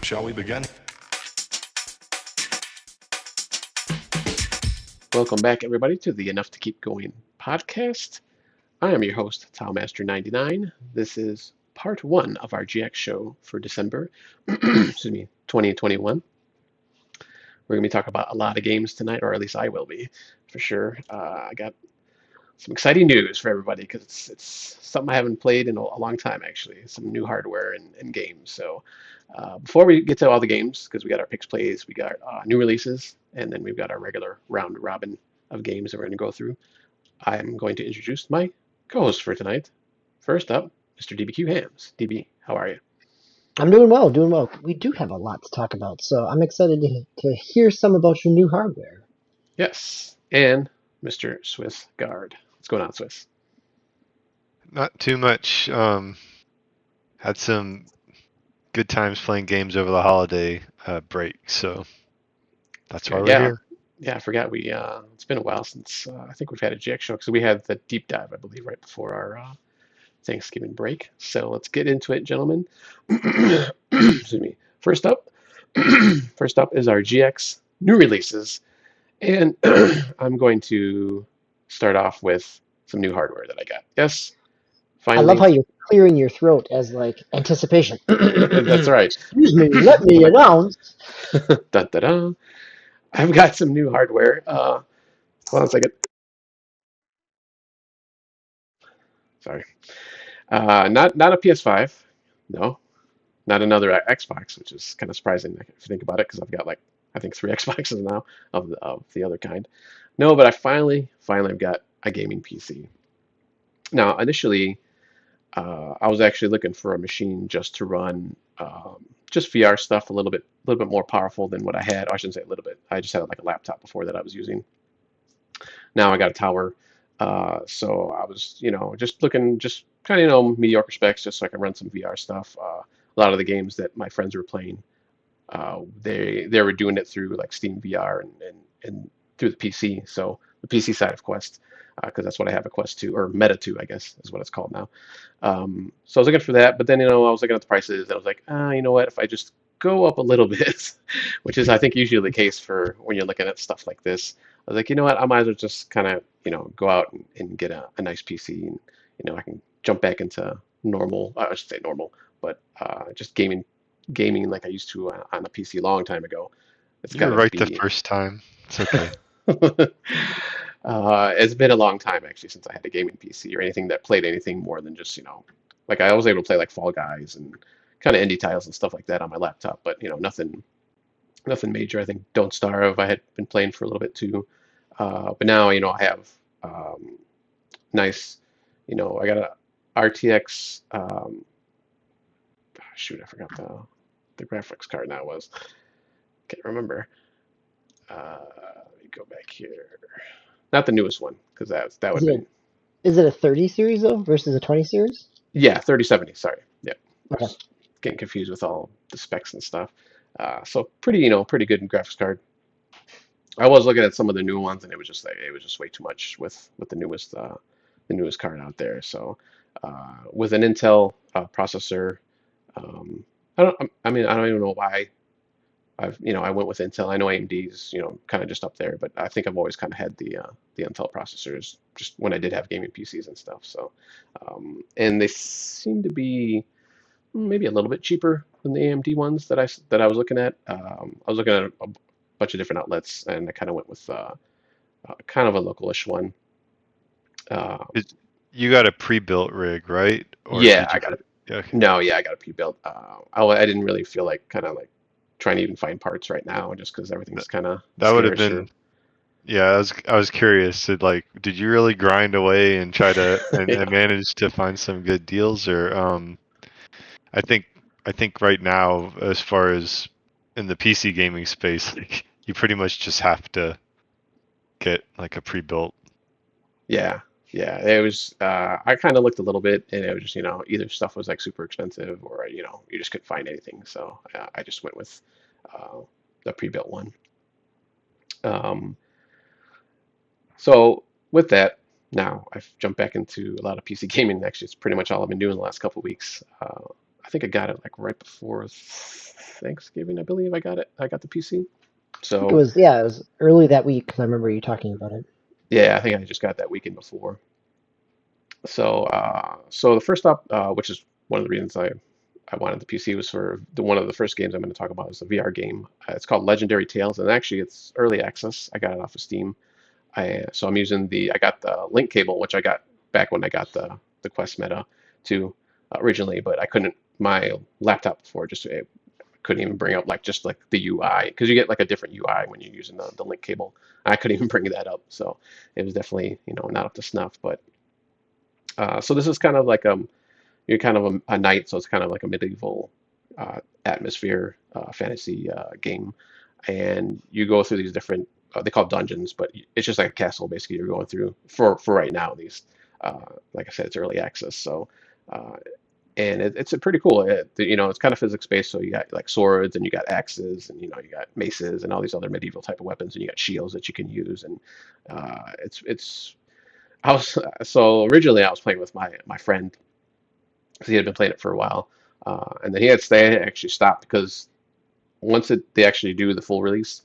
Shall we begin? Welcome back, everybody, to the Enough to Keep Going podcast. I am your host, TileMaster99. This is part one of our GX show for December, excuse me, 2021. We're going to be talking about a lot of games tonight, or at least I will be, for sure. I got some exciting news for everybody because it's something I haven't played in a long time, actually. Some new hardware and games. So before we get to all the games, because we got our picks plays, we got new releases, and then we've got our regular round robin of games that we're going to go through. I am going to introduce my co-host for tonight. First up, Mr. DBQHams. DB, how are you? I'm doing well, doing well. We do have a lot to talk about, so I'm excited to hear some about your new hardware. Yes, and Mr. SwissGuard. What's going on, Swiss? Not too much. Had some good times playing games over the holiday break, so that's why we're here. Yeah, I forgot it's been a while since I think we've had a GX show because we had the deep dive, I believe, right before our Thanksgiving break. So let's get into it, gentlemen. Excuse me. First up is our GX new releases, and I'm going to start off with some new hardware that I got. Yes, finally. I love how you're clearing your throat as like anticipation. That's right. Excuse me, let me announce. Dun, dun, dun. I've got some new hardware. Hold on a second. Sorry. Not a PS5. No. Not another Xbox, which is kind of surprising if you think about it, because I've got like I think 3 Xboxes now of the other kind. No, but I finally have got a gaming PC. Now, initially, I was actually looking for a machine just to run just VR stuff a little bit more powerful than what I had. I shouldn't say a little bit. I just had like a laptop before that I was using. Now I got a tower, so I was just looking just kind of mediocre specs just so I can run some VR stuff. A lot of the games that my friends were playing, they were doing it through like Steam VR and through the PC. So the PC side of Quest, because that's what I have a Quest 2 or Meta 2, I guess is what it's called now. So I was looking for that, but then I was looking at the prices and I was like, you know what? If I just go up a little bit, which is I think usually the case for when you're looking at stuff like this. I was like, you know what? I might as well just kind of go out and get a nice PC, and I can jump back into normal. I should say normal, but just gaming like I used to on a PC a long time ago. It's You're gotta right be. the first time. It's okay. It's been a long time actually since I had a gaming PC or anything that played anything more than just like I was able to play like Fall Guys and kind of indie titles and stuff like that on my laptop, but nothing major. I think Don't Starve I had been playing for a little bit too, but now I have nice, I got a RTX. Shoot, I forgot the graphics card now was. Can't remember. Let me go back here. Not the newest one, because that would be. Is it a 30 series though versus a 20 series? Yeah, 3070. Sorry. Yeah, I Okay. was getting confused with all the specs and stuff. So pretty good graphics card. I was looking at some of the new ones, and it was just way too much with the newest card out there. So with an Intel processor, I mean, I don't even know why I went with Intel. I know AMD's, kind of just up there, but I think I've always kind of had the Intel processors just when I did have gaming PCs and stuff. So, and they seem to be maybe a little bit cheaper than the AMD ones that I was looking at. I was looking at a bunch of different outlets, and I kind of went with kind of a localish one. You got a pre-built rig, right? Or Yeah, did you... I got it. Okay. No, yeah, I got a pre-built. I didn't really feel like kind of like trying to even find parts right now, just because everything's kind of That would have scarce. been. Yeah, I was curious. Did you really grind away and try to and manage to find some good deals, or I think right now, as far as in the PC gaming space, like you pretty much just have to get like a pre-built. Yeah, it was. I kind of looked a little bit, and it was just either stuff was like super expensive, or you just couldn't find anything. So I just went with the pre-built one. So with that, now I've jumped back into a lot of PC gaming. Actually, it's pretty much all I've been doing the last couple of weeks. I think I got it like right before Thanksgiving, I believe I got it. I got the PC. I think it So was, yeah, it was early that week because I remember you talking about it. yeah, I think I just got that weekend before. So the first up, which is one of the reasons I wanted the PC, was for one of the first games I'm going to talk about is the VR game. It's called Legendary Tales, and actually it's early access. I got it off of Steam. So I'm using I got the link cable, which I got back when I got the Quest Meta 2 originally, but I couldn't. My laptop before just it couldn't even bring up like just like the UI because you get like a different UI when you're using the link cable. I couldn't even bring that up, so it was definitely not up to snuff. But so this is kind of like you're kind of a knight, so it's kind of like a medieval atmosphere fantasy game, and you go through these different they call dungeons, but it's just like a castle basically you're going through for right now at least. Like I said, it's early access, so uh, and it's a pretty cool. It's kind of physics based, so you got like swords and you got axes and you got maces and all these other medieval type of weapons, and you got shields that you can use, and it's I was so originally I was playing with my friend because he had been playing it for a while, and then he had to actually stop because once they actually do the full release,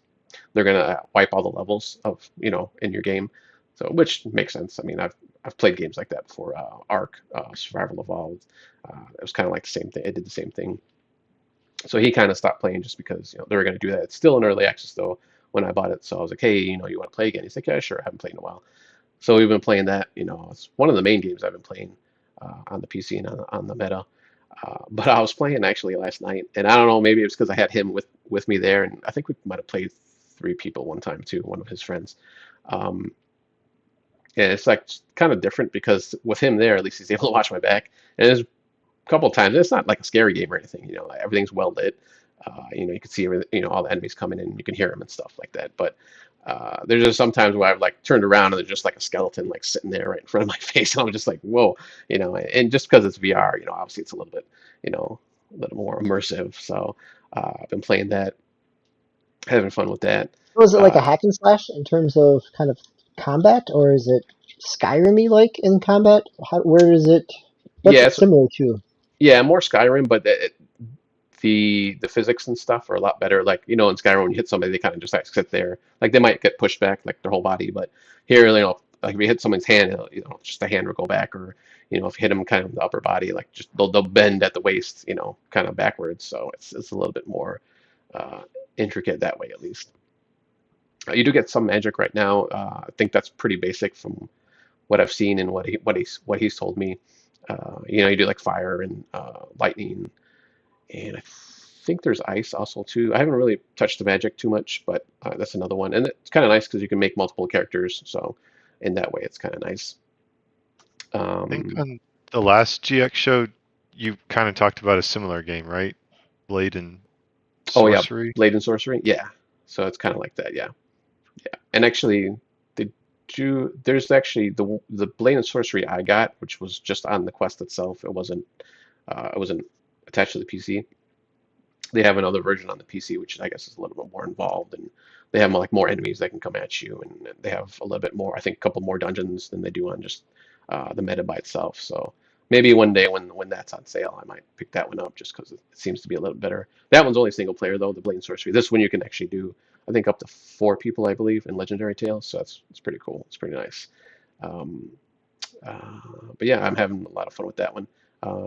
they're gonna wipe all the levels of in your game, so which makes sense. I mean, I've played games like that before. Ark, Survival Evolved, it was kind of like the same thing. It did the same thing. So he kind of stopped playing just because they were gonna do that. It's still in early access though when I bought it. So I was like, hey, you want to play again? He's like, yeah, sure. I haven't played in a while. So we've been playing that. It's one of the main games I've been playing on the PC and on the Meta. But I was playing actually last night, and I don't know, maybe it was because I had him with me there, and I think we might have played three people one time too, one of his friends. Um, and it's like kind of different because with him there, at least he's able to watch my back. And there's a couple of times, it's not like a scary game or anything, like everything's well lit. You can see everything, all the enemies coming in, you can hear them and stuff like that. But there's just sometimes where I've like turned around and there's just like a skeleton like sitting there right in front of my face, and I'm just like, whoa, and just because it's VR, obviously it's a little bit, a little more immersive. So I've been playing that, having fun with that. Was it like a Uh, hack and slash in terms of kind of combat, or is it Skyrim-y like in combat? Where is it? What's yeah, it it's similar to? yeah, more Skyrim, but the physics and stuff are a lot better. Like, in Skyrim, when you hit somebody, they kind of just like sit there. Like they might get pushed back, like their whole body, but here, like if you hit someone's hand, just the hand will go back, or if you hit them kind of in the upper body, like just they'll bend at the waist, kind of backwards. So it's a little bit more uh, intricate that way, at least. You do get some magic right now. I think that's pretty basic from what I've seen and what he's told me. You do like fire and lightning, and I think there's ice also too. I haven't really touched the magic too much, but that's another one. And it's kind of nice because you can make multiple characters. So in that way, it's kind of nice. I think Um, on the last GX show, you kind of talked about a similar game, right? Blade and oh yeah, Sorcery. Blade and Sorcery. Yeah. So it's kind of like that. Yeah. Yeah. And actually, there's actually the Blade and Sorcery I got, which was just on the quest itself. It wasn't attached to the PC. They have another version on the PC, which I guess is a little bit more involved, and they have like more enemies that can come at you, and they have a little bit more, I think, a couple more dungeons than they do on just the meta by itself. So maybe one day when that's on sale, I might pick that one up just because it seems to be a little better. That one's only single player though, the Blade and Sorcery. This one you can actually do, I think, up to 4 people, I believe, in Legendary Tales. So it's pretty cool. It's pretty nice. Um, but yeah, I'm having a lot of fun with that one.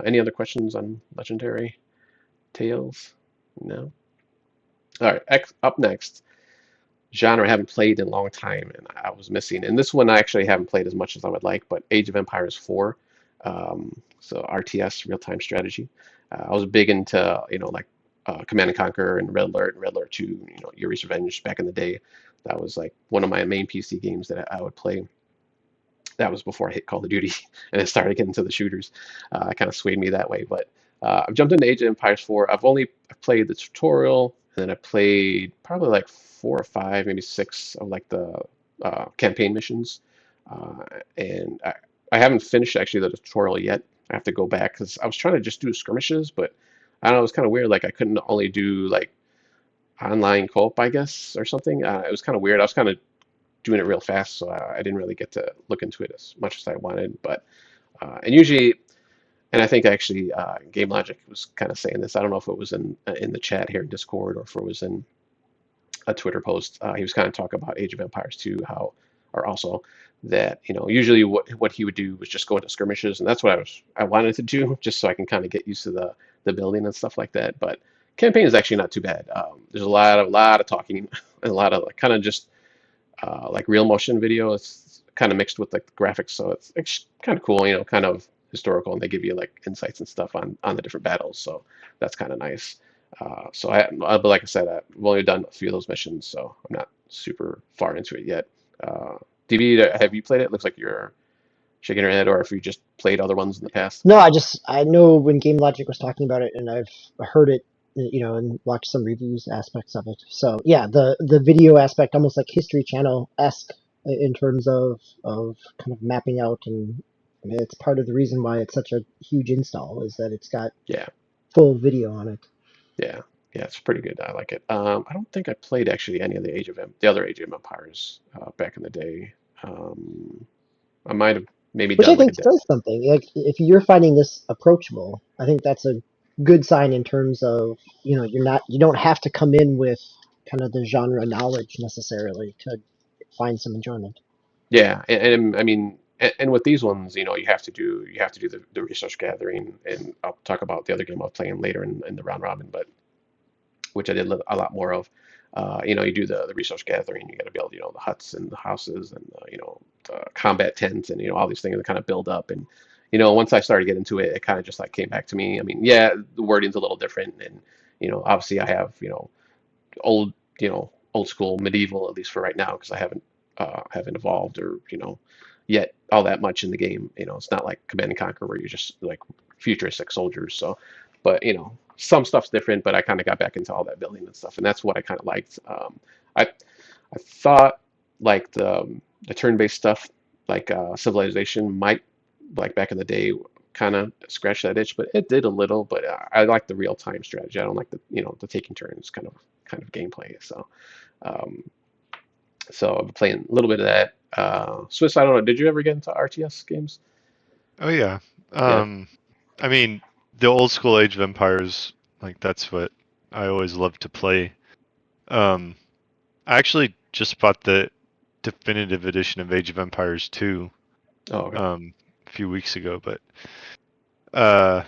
Any other questions on Legendary Tales? No. All right. Up next, genre I haven't played in a long time, and I was missing. And this one I actually haven't played as much as I would like, but Age of Empires 4, so RTS, real-time strategy. I was big into, like Command and Conquer and Red Alert and Red Alert 2, Yuri's Revenge back in the day. That was like one of my main PC games that I would play. That was before I hit Call of Duty and it started getting into the shooters. It kind of swayed me that way. But I've jumped into Age of Empires 4. I've played the tutorial, and then I played probably like 4 or 5, maybe 6 of like the campaign missions. Uh, and I haven't finished actually the tutorial yet. I have to go back because I was trying to just do skirmishes, but I don't know, it was kind of weird. Like I couldn't only do like online co-op, I guess, or something. It was kind of weird. I was kind of doing it real fast, so I didn't really get to look into it as much as I wanted. But and usually And I think actually Game Logic was kind of saying this. I don't know if it was in the chat here in Discord or if it was in a Twitter post. He was kind of talking about Age of Empires 2, how, or also that, usually what he would do was just go into skirmishes, and that's what I wanted to do, just so I can kind of get used to the building and stuff like that. But campaign is actually not too bad. There's a lot of talking, and a lot of like kind of just like real motion video. It's kind of mixed with like the graphics, so it's kind of cool, kind of historical, and they give you like insights and stuff on the different battles. So that's kind of nice. But like I said, I've only done a few of those missions, so I'm not super far into it yet. Uh, DB, have you played it? Looks like you're shaking your head, or if you just played other ones in the past. No, I know when Game Logic was talking about it, and I've heard it, and watched some reviews aspects of it. So yeah, the video aspect, almost like History Channel esque in terms of kind of mapping out, and I mean, it's part of the reason why it's such a huge install is that it's got Yeah, full video on it. yeah, yeah. It's pretty good. I like it. I don't think I played actually any of the other Age of Empires back in the day. I might have maybe Which I done like a think demo. says something. Like if you're finding this approachable, I think that's a good sign in terms of you don't have to come in with kind of the genre knowledge necessarily to find some enjoyment. Yeah, and I mean, and with these ones, you have to do the resource gathering, and I'll talk about the other game I was playing later in the round robin, but which I did a lot more of. You do the resource gathering. You got to build, the huts and the houses and the combat tents and all these things that kind of build up. And once I started to get into it, it kind of just like came back to me. I mean, yeah, the wording's a little different, and obviously I have old old school medieval, at least for right now, because I haven't evolved or yet all that much in the game. It's not like Command and Conquer where you're just like futuristic soldiers. So, but some stuff's different. But I kind of got back into all that building and stuff, and that's what I kind of liked. I thought like the turn-based stuff, like Civilization, might like back in the day kind of scratch that itch, but it did a little. But I like the real-time strategy. I don't like the taking turns kind of gameplay. Um, so I've been playing a little bit of that. Swiss, I don't know. Did you ever get into RTS games? Oh yeah. Yeah. Um, I mean, the old school Age of Empires, like that's what I always loved to play. Um, I actually just bought the definitive edition of Age of Empires 2 Oh, okay. a few weeks ago, but uh,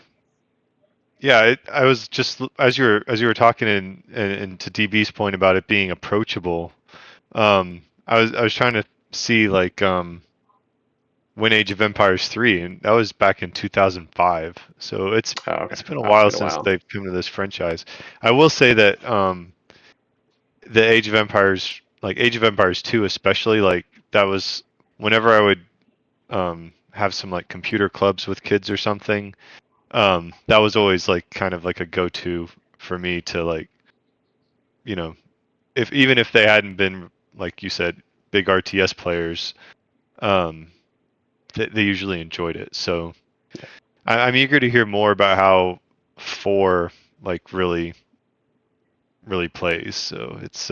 yeah, I was just as you were talking and to DB's point about it being approachable. I was trying to see like when Age of Empires 3, and that was back in 2005. So it's Oh, okay. it's been a It's while been a since while. they've come to this franchise. I will say that the Age of Empires, like Age of Empires 2 especially, like that was whenever I would have some like computer clubs with kids or something, that was always like kind of like a go-to for me to like, you know, if even if they hadn't been like you said, big RTS players, um, they usually enjoyed it. So I'm eager to hear more about how 4 like really plays. So it's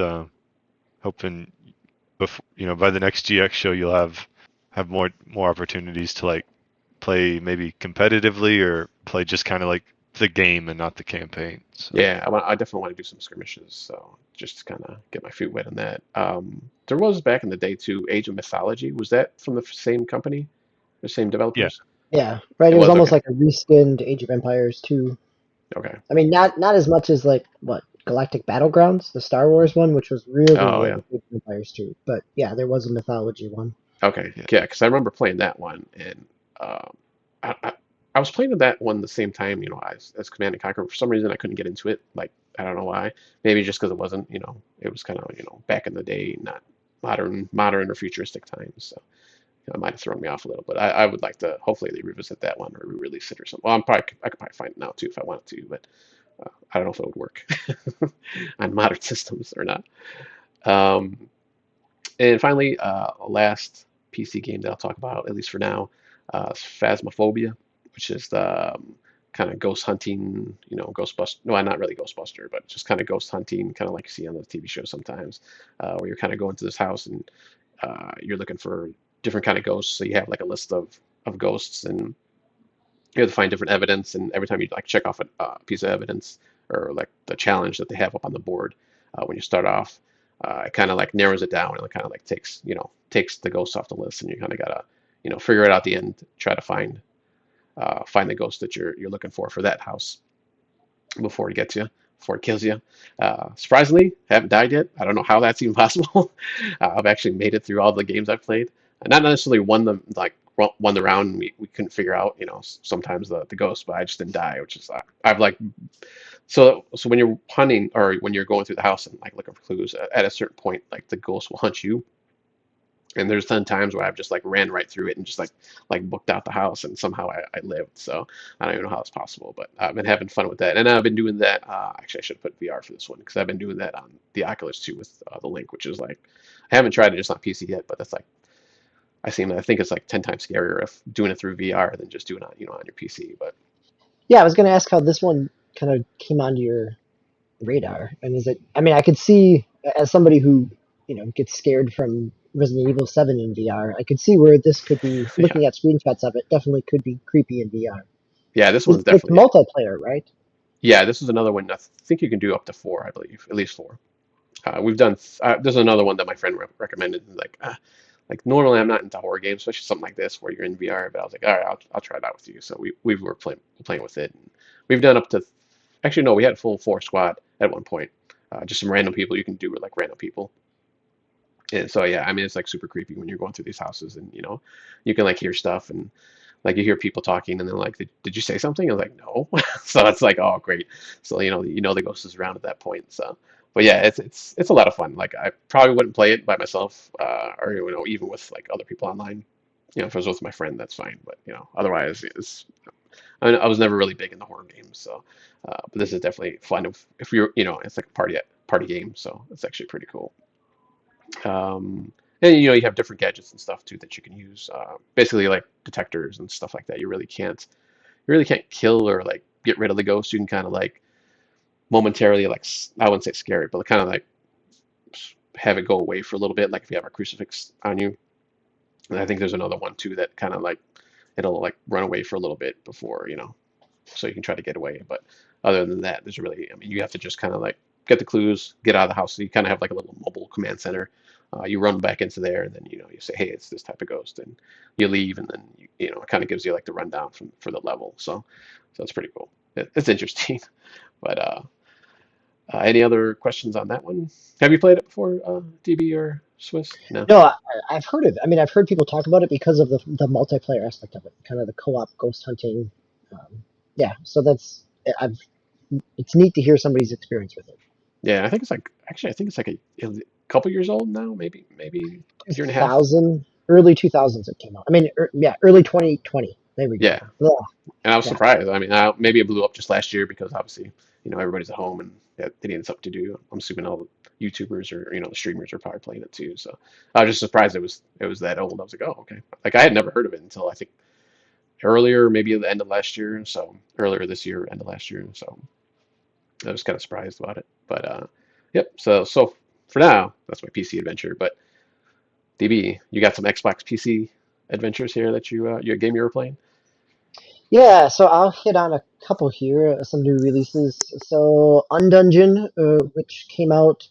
hoping before by the next GX show you'll have more opportunities to like play maybe competitively or play just kind of like the game and not the campaign. So Yeah, I definitely want to do some skirmishes. So just to kind of get my feet wet on that. There was back in the day too, Age of Mythology. Was that from the same company, the same yeah, developers? Yeah, right. It It was was almost okay. like a reskinned Age of Empires 2. Okay. I mean, not as much as like what Galactic Battlegrounds, the Star Wars one, which was really Oh yeah. good, Age of Empires 2. But yeah, there was a mythology one. Okay. yeah. Yeah, because I remember playing that one, and um, I was playing that one the same time, as Command and Conquer. For some reason, I couldn't get into it. Like I don't know why. Maybe just because it wasn't, it was kind of, back in the day, not modern or futuristic times. So it might have thrown me off a little. But I would like to. Hopefully, they revisit that one or re-release it or something. Well, I could probably find it now too if I wanted to, but I don't know if it would work on modern systems or not. Um, and finally, last PC game that I'll talk about, at least for now, is Phasmophobia, which is the kind of ghost hunting, Ghostbuster. No, not really Ghostbuster, but just kind of ghost hunting, kind of like you see on the TV show sometimes, where you're kind of going to this house and you're looking for different kind of ghosts. So you have like a list of ghosts, and you have to find different evidence, and every time you like check off a piece of evidence or like the challenge that they have up on the board when you start off, it kind of like narrows it down and it kind of like takes the ghost off the list, and you kind of gotta figure it out at the end, try to find the ghost that you're looking for that house before it gets you, before it kills you. Surprisingly, I haven't died yet. I don't know how that's even possible. I've actually made it through all the games I've played. Not necessarily won the round. And we couldn't figure out, sometimes the ghost, but I just didn't die, which is I've like so when you're hunting or when you're going through the house and like looking for clues, at a certain point, like the ghost will hunt you. And there's 10 times where I've just like ran right through it and just like booked out the house, and somehow I lived. So I don't even know how it's possible, but I've been having fun with that. And I've been doing that. Actually, I should have put VR for this one because I've been doing that on the Oculus too with the Link, which is like I haven't tried it just on PC yet, but that's like I think it's like 10 times scarier if doing it through VR than just doing it on your PC. But Yeah, I was going to ask how this one kind of came onto your radar. And is it? I mean, I could see as somebody who gets scared from Resident Evil 7 in VR, I could see where this could be. yeah, Looking at screenshots of it, definitely could be creepy in VR. yeah, this one's It's definitely multiplayer, right? yeah. This is another one. I think you can do up to four, I believe, at least four. We've done. There's another one that my friend recommended. Like normally I'm not into horror games, especially something like this where you're in VR. But I was like, all right, I'll try it out with you. So we were playing with it. And we've done up to actually no, we had a full four squad at one point. Just some random people you can do with like random people. And so yeah, I mean it's like super creepy when you're going through these houses and you can like hear stuff and like you hear people talking and they're like, did you say something? I was like, no. So it's like, oh great. So the ghost is around at that point. So but yeah, it's a lot of fun. Like I probably wouldn't play it by myself, or even with like other people online. If I was with my friend, that's fine. But otherwise, I was never really big into horror games. So, but this is definitely fun. If you're, it's like a party game. So it's actually pretty cool. And you have different gadgets and stuff too that you can use. Basically like detectors and stuff like that. You really can't kill or like get rid of the ghost. You can kind of like momentarily like I wouldn't say scare it, but kind of like have it go away for a little bit. Like if you have a crucifix on you, and I think there's another one too that kind of like it'll like run away for a little bit before so you can try to get away. But other than that, I mean, you have to just kind of like get the clues, get out of the house. So you kind of have like a little mobile command center. You run back into there, and then you say, hey, it's this type of ghost, and you leave, and then it kind of gives you like the rundown for the level. So it's pretty cool. It's interesting, but any other questions on that one? Have you played it before, DB or Swiss? No. No, I've heard of it. I mean, I've heard people talk about it because of the multiplayer aspect of it, kind of the co-op ghost hunting. Yeah, so I've it's neat to hear somebody's experience with it. Yeah, I think it's like actually I think it's like a couple years old now, maybe a year and a half. 2000, early 2000s it came out. I mean, yeah, early 2020. There we go. Yeah, Yeah, and I was yeah. surprised. I mean, maybe it blew up just last year because obviously everybody's at home and they needed something to do. I'm assuming all the YouTubers or the streamers are probably playing it too. So I was just surprised it was that old. I was like, oh okay. Like I had never heard of it until I think earlier, maybe at the end of last year. So earlier this year, end of last year. So I was kind of surprised about it. But yep. So for now, that's my PC adventure. But DB, you got some Xbox PC adventures here that your game you were playing? Yeah, so I'll hit on a couple here, some new releases. So Undungeon, which came out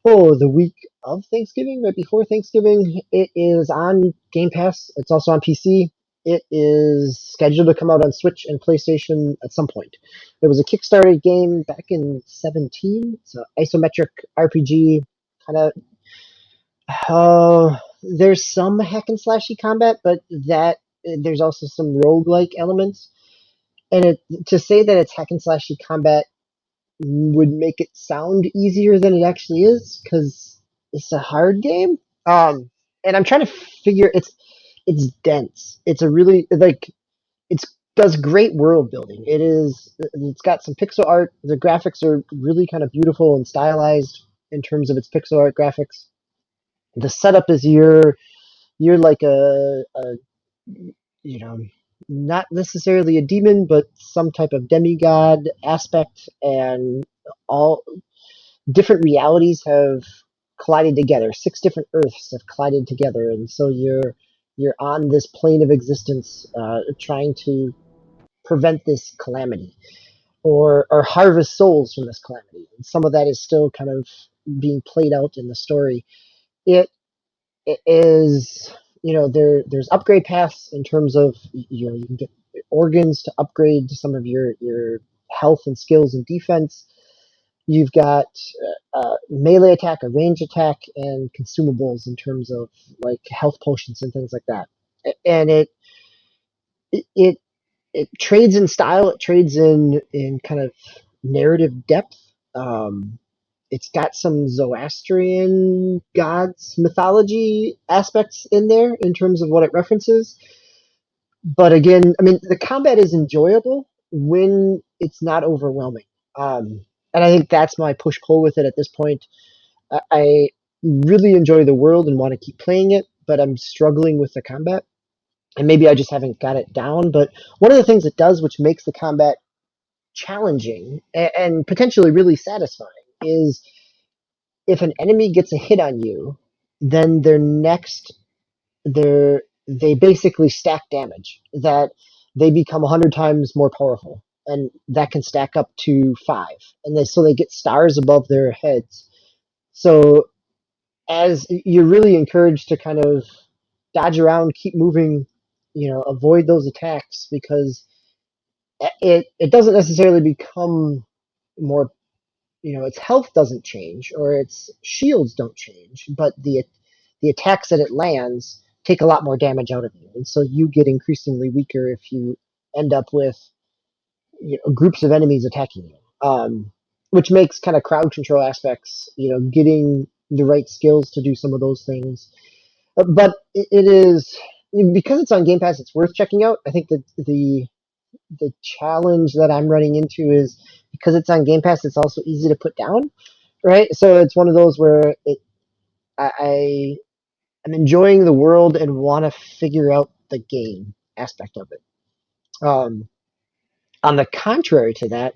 the week of Thanksgiving, right before Thanksgiving. It is on Game Pass. It's also on PC. It is scheduled to come out on Switch and PlayStation at some point. It was a Kickstarter game back in 17. It's an isometric RPG, kind of. There's some hack and slashy combat, but there's also some roguelike elements. And to say that it's hack and slashy combat would make it sound easier than it actually is because it's a hard game. And I'm trying to figure it's dense. It's a really like it's does great world building. It's got some pixel art. The graphics are really kind of beautiful and stylized in terms of its pixel art graphics. The setup is you're like a you know not necessarily a demon, but some type of demigod aspect, and all different realities have collided together. Six different Earths have collided together, and so you're on this plane of existence, trying to prevent this calamity or harvest souls from this calamity. And some of that is still kind of being played out in the story. It is, there's upgrade paths in terms of, you can get organs to upgrade some of your health and skills and defense. You've got melee attack, a range attack, and consumables in terms of like health potions and things like that. And it it trades in style. It trades in kind of narrative depth. Um, it's got some Zoroastrian gods mythology aspects in there in terms of what it references. But again, I mean, the combat is enjoyable when it's not overwhelming. And I think that's my push pull with it at this point. I really enjoy the world and want to keep playing it, but I'm struggling with the combat. And maybe I just haven't got it down. But one of the things it does, which makes the combat challenging and potentially really satisfying, is if an enemy gets a hit on you, then they basically stack damage. That they become 100 times more powerful, and that can stack up to 5. And so they get stars above their heads. So as you're really encouraged to kind of dodge around, keep moving, avoid those attacks, because it doesn't necessarily become more, its health doesn't change or its shields don't change, but the attacks that it lands take a lot more damage out of you, and so you get increasingly weaker if you end up with groups of enemies attacking you, which makes kind of crowd control aspects, getting the right skills to do some of those things. But it is, because it's on Game Pass, it's worth checking out. I think that the challenge that I'm running into is because it's on Game Pass, it's also easy to put down, right? So it's one of those where I'm enjoying the world and want to figure out the game aspect of it. On the contrary to that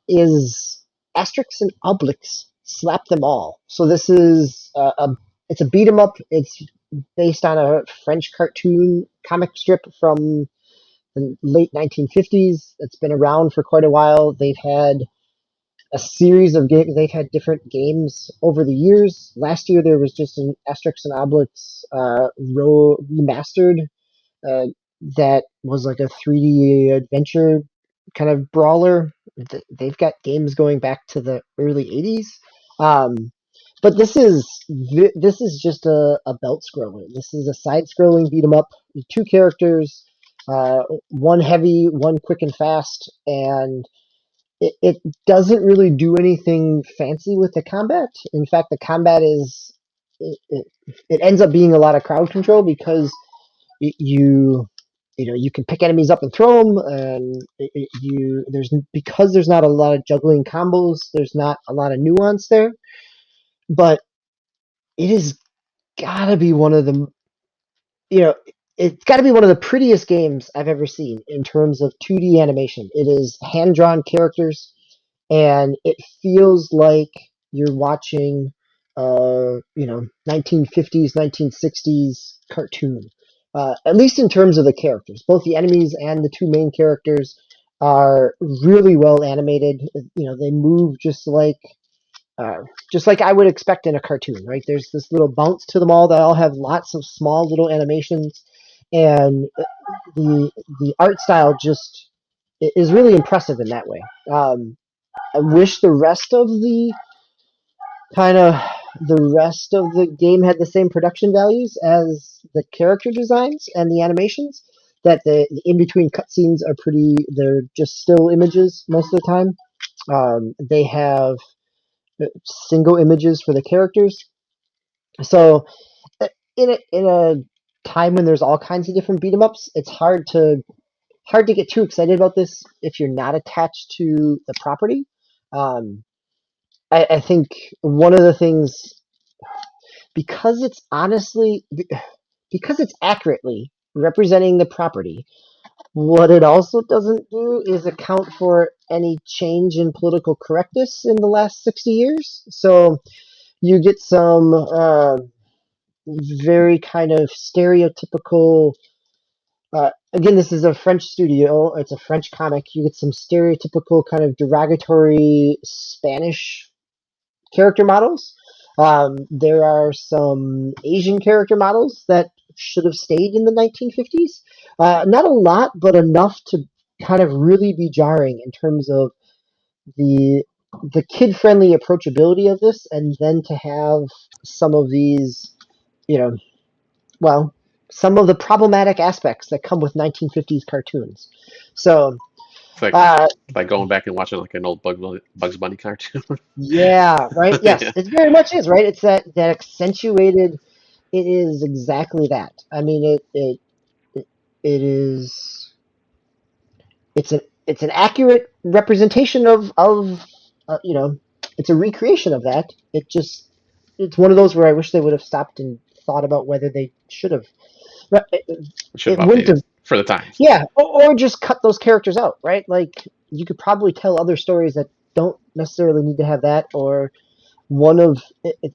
is Asterix and Obelix slap them all. So this is it's a beat 'em up. It's based on a French cartoon comic strip from the late 1950s. It's been around for quite a while. They've had a series of games. They've had different games over the years. Last year there was just an Asterix and Obelix remastered that was like a 3D adventure kind of brawler. They've got games going back to the early 80s. But this is just a belt scroller. This is a side scrolling beat 'em up. 2 characters, one heavy, one quick and fast, and it doesn't really do anything fancy with the combat. In fact, the combat it ends up being a lot of crowd control, because you you can pick enemies up and throw them, and because there's not a lot of juggling combos, there's not a lot of nuance there. But it has got to be one of the you know it's got to be one of the prettiest games I've ever seen in terms of 2D animation. It is hand drawn characters, and it feels like you're watching 1950s 1960s cartoon, at least in terms of the characters. Both the enemies and the 2 main characters are really well animated. They move just like I would expect in a cartoon, right? There's this little bounce to them all. They all have lots of small little animations, and the art style just is really impressive in that way. I wish the rest of the game had the same production values as the character designs and the animations. That the in between cutscenes are they're just still images most of the time. They have single images for the characters. So in a time when there's all kinds of different beat 'em ups, it's hard to get too excited about this if you're not attached to the property. Um, I think one of the things, because it's accurately representing the property, what it also doesn't do is account for any change in political correctness in the last 60 years. So you get some very kind of stereotypical Again, this is a French studio. It's a French comic. You get some stereotypical kind of derogatory Spanish character models. There are some Asian character models that should have stayed in the 1950s. Not a lot, but enough to kind of really be jarring in terms of the kid-friendly approachability of this, and then to have some of these, you know, well, some of the problematic aspects that come with 1950s cartoons. So, It's uh, like going back and watching like an old Bugs Bunny cartoon. yeah, right. Yes, Yeah. it very much is right. It's that accentuated. It is exactly that. I mean, it is. It's an accurate representation of you know. It's a recreation of that. It's one of those where I wish they would have stopped and thought about whether they should have. Should It have wouldn't updated have. for the times. Yeah, or just cut those characters out, right? Like you could probably tell other stories that don't necessarily need to have that, or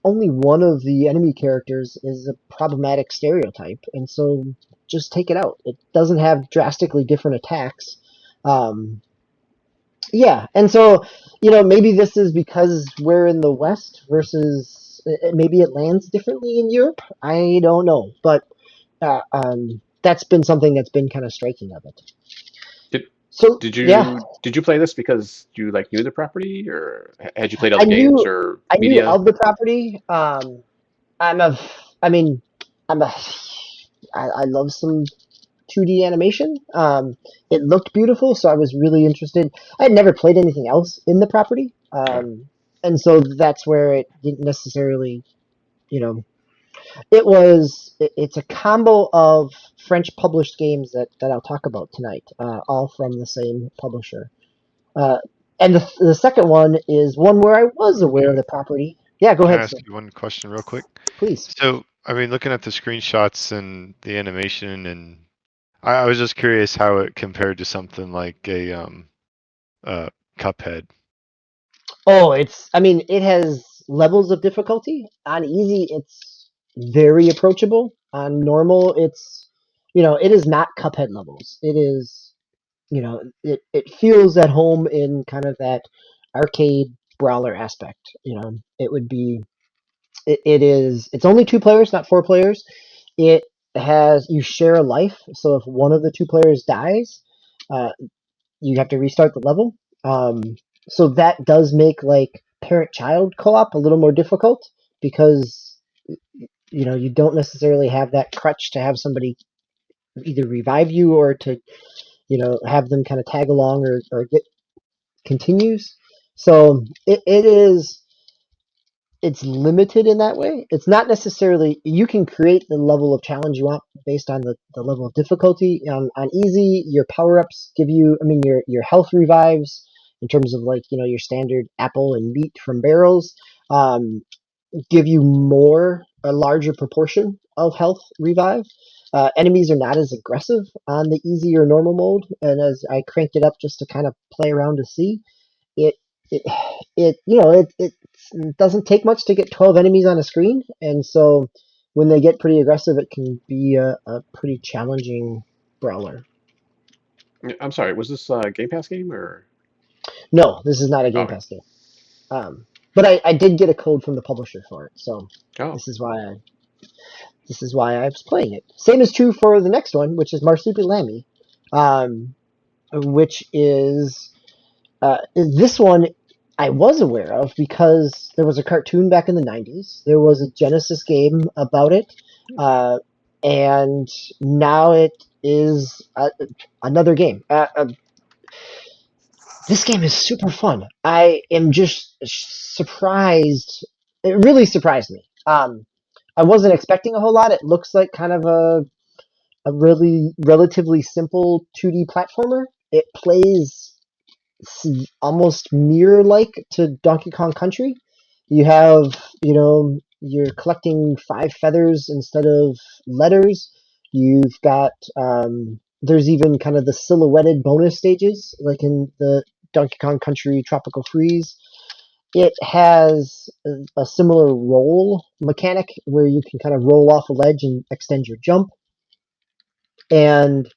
only one of the enemy characters is a problematic stereotype, and so just take it out. It doesn't have drastically different attacks. Um, yeah, and so maybe this is because we're in the West versus maybe it lands differently in Europe. I don't know, but that's been something that's been kind of striking of it. Did So yeah, did you play this because you like knew the property, or had you played I other games knew or I knew media? of the property. I'm a, I mean, I'm a, I love some 2D animation. It looked beautiful, so I was really interested. I had never played anything else in the property, Uh, and so that's where it didn't necessarily, you know, it's a combo of French published games that I'll talk about tonight, all from the same publisher. Uh, and the second one is one where I was aware of Can, the property. Yeah, go can I ahead, ask sir. you one question real quick? Please. So, I mean, looking at the screenshots and the animation, and I was just curious how it compared to something like a uh, Cuphead. Oh, I mean, it has levels of difficulty. On easy, it's very approachable. On normal, it is not Cuphead levels. It is, it feels at home in kind of that arcade brawler aspect. It's only two players, not four players. It you share a life. So if one of the two players dies, uh, you have to restart the level. Um, so that does make like parent-child co-op a little more difficult because you don't necessarily have that crutch to have somebody either revive you or to have them kind of tag along or get continues. So it's limited in that way. It's not necessarily you can create the level of challenge you want based on the level of difficulty. On easy, your power ups give you, I mean, your health revives in terms of like your standard apple and meat from barrels, um, give you a larger proportion of health revive. Enemies are not as aggressive on the easy or normal mode, and as I cranked it up just to kind of play around to see, it it it doesn't take much to get 12 enemies on a screen, and so when they get pretty aggressive, it can be a pretty challenging brawler. I'm sorry, was this a Game Pass game or? No, this is not a Game Okay. Pass game. But I did get a code from the publisher for it, so Oh, this is why I this is why I was playing it. Same is true for the next one, which is Marsupial Amy, which is this one I was aware of because there was a cartoon back in the 90s. There was a Genesis game about it. Uh, and now it is another game. This game is super fun. I am just surprised. It really surprised me. I wasn't expecting a whole lot. It looks like kind of a really relatively simple 2D platformer. It plays almost mirror like to Donkey Kong Country. You have, you're collecting five feathers instead of letters. You've got, there's even kind of the silhouetted bonus stages, like in the Donkey Kong Country Tropical Freeze. It has a similar roll mechanic where you can kind of roll off a ledge and extend your jump. And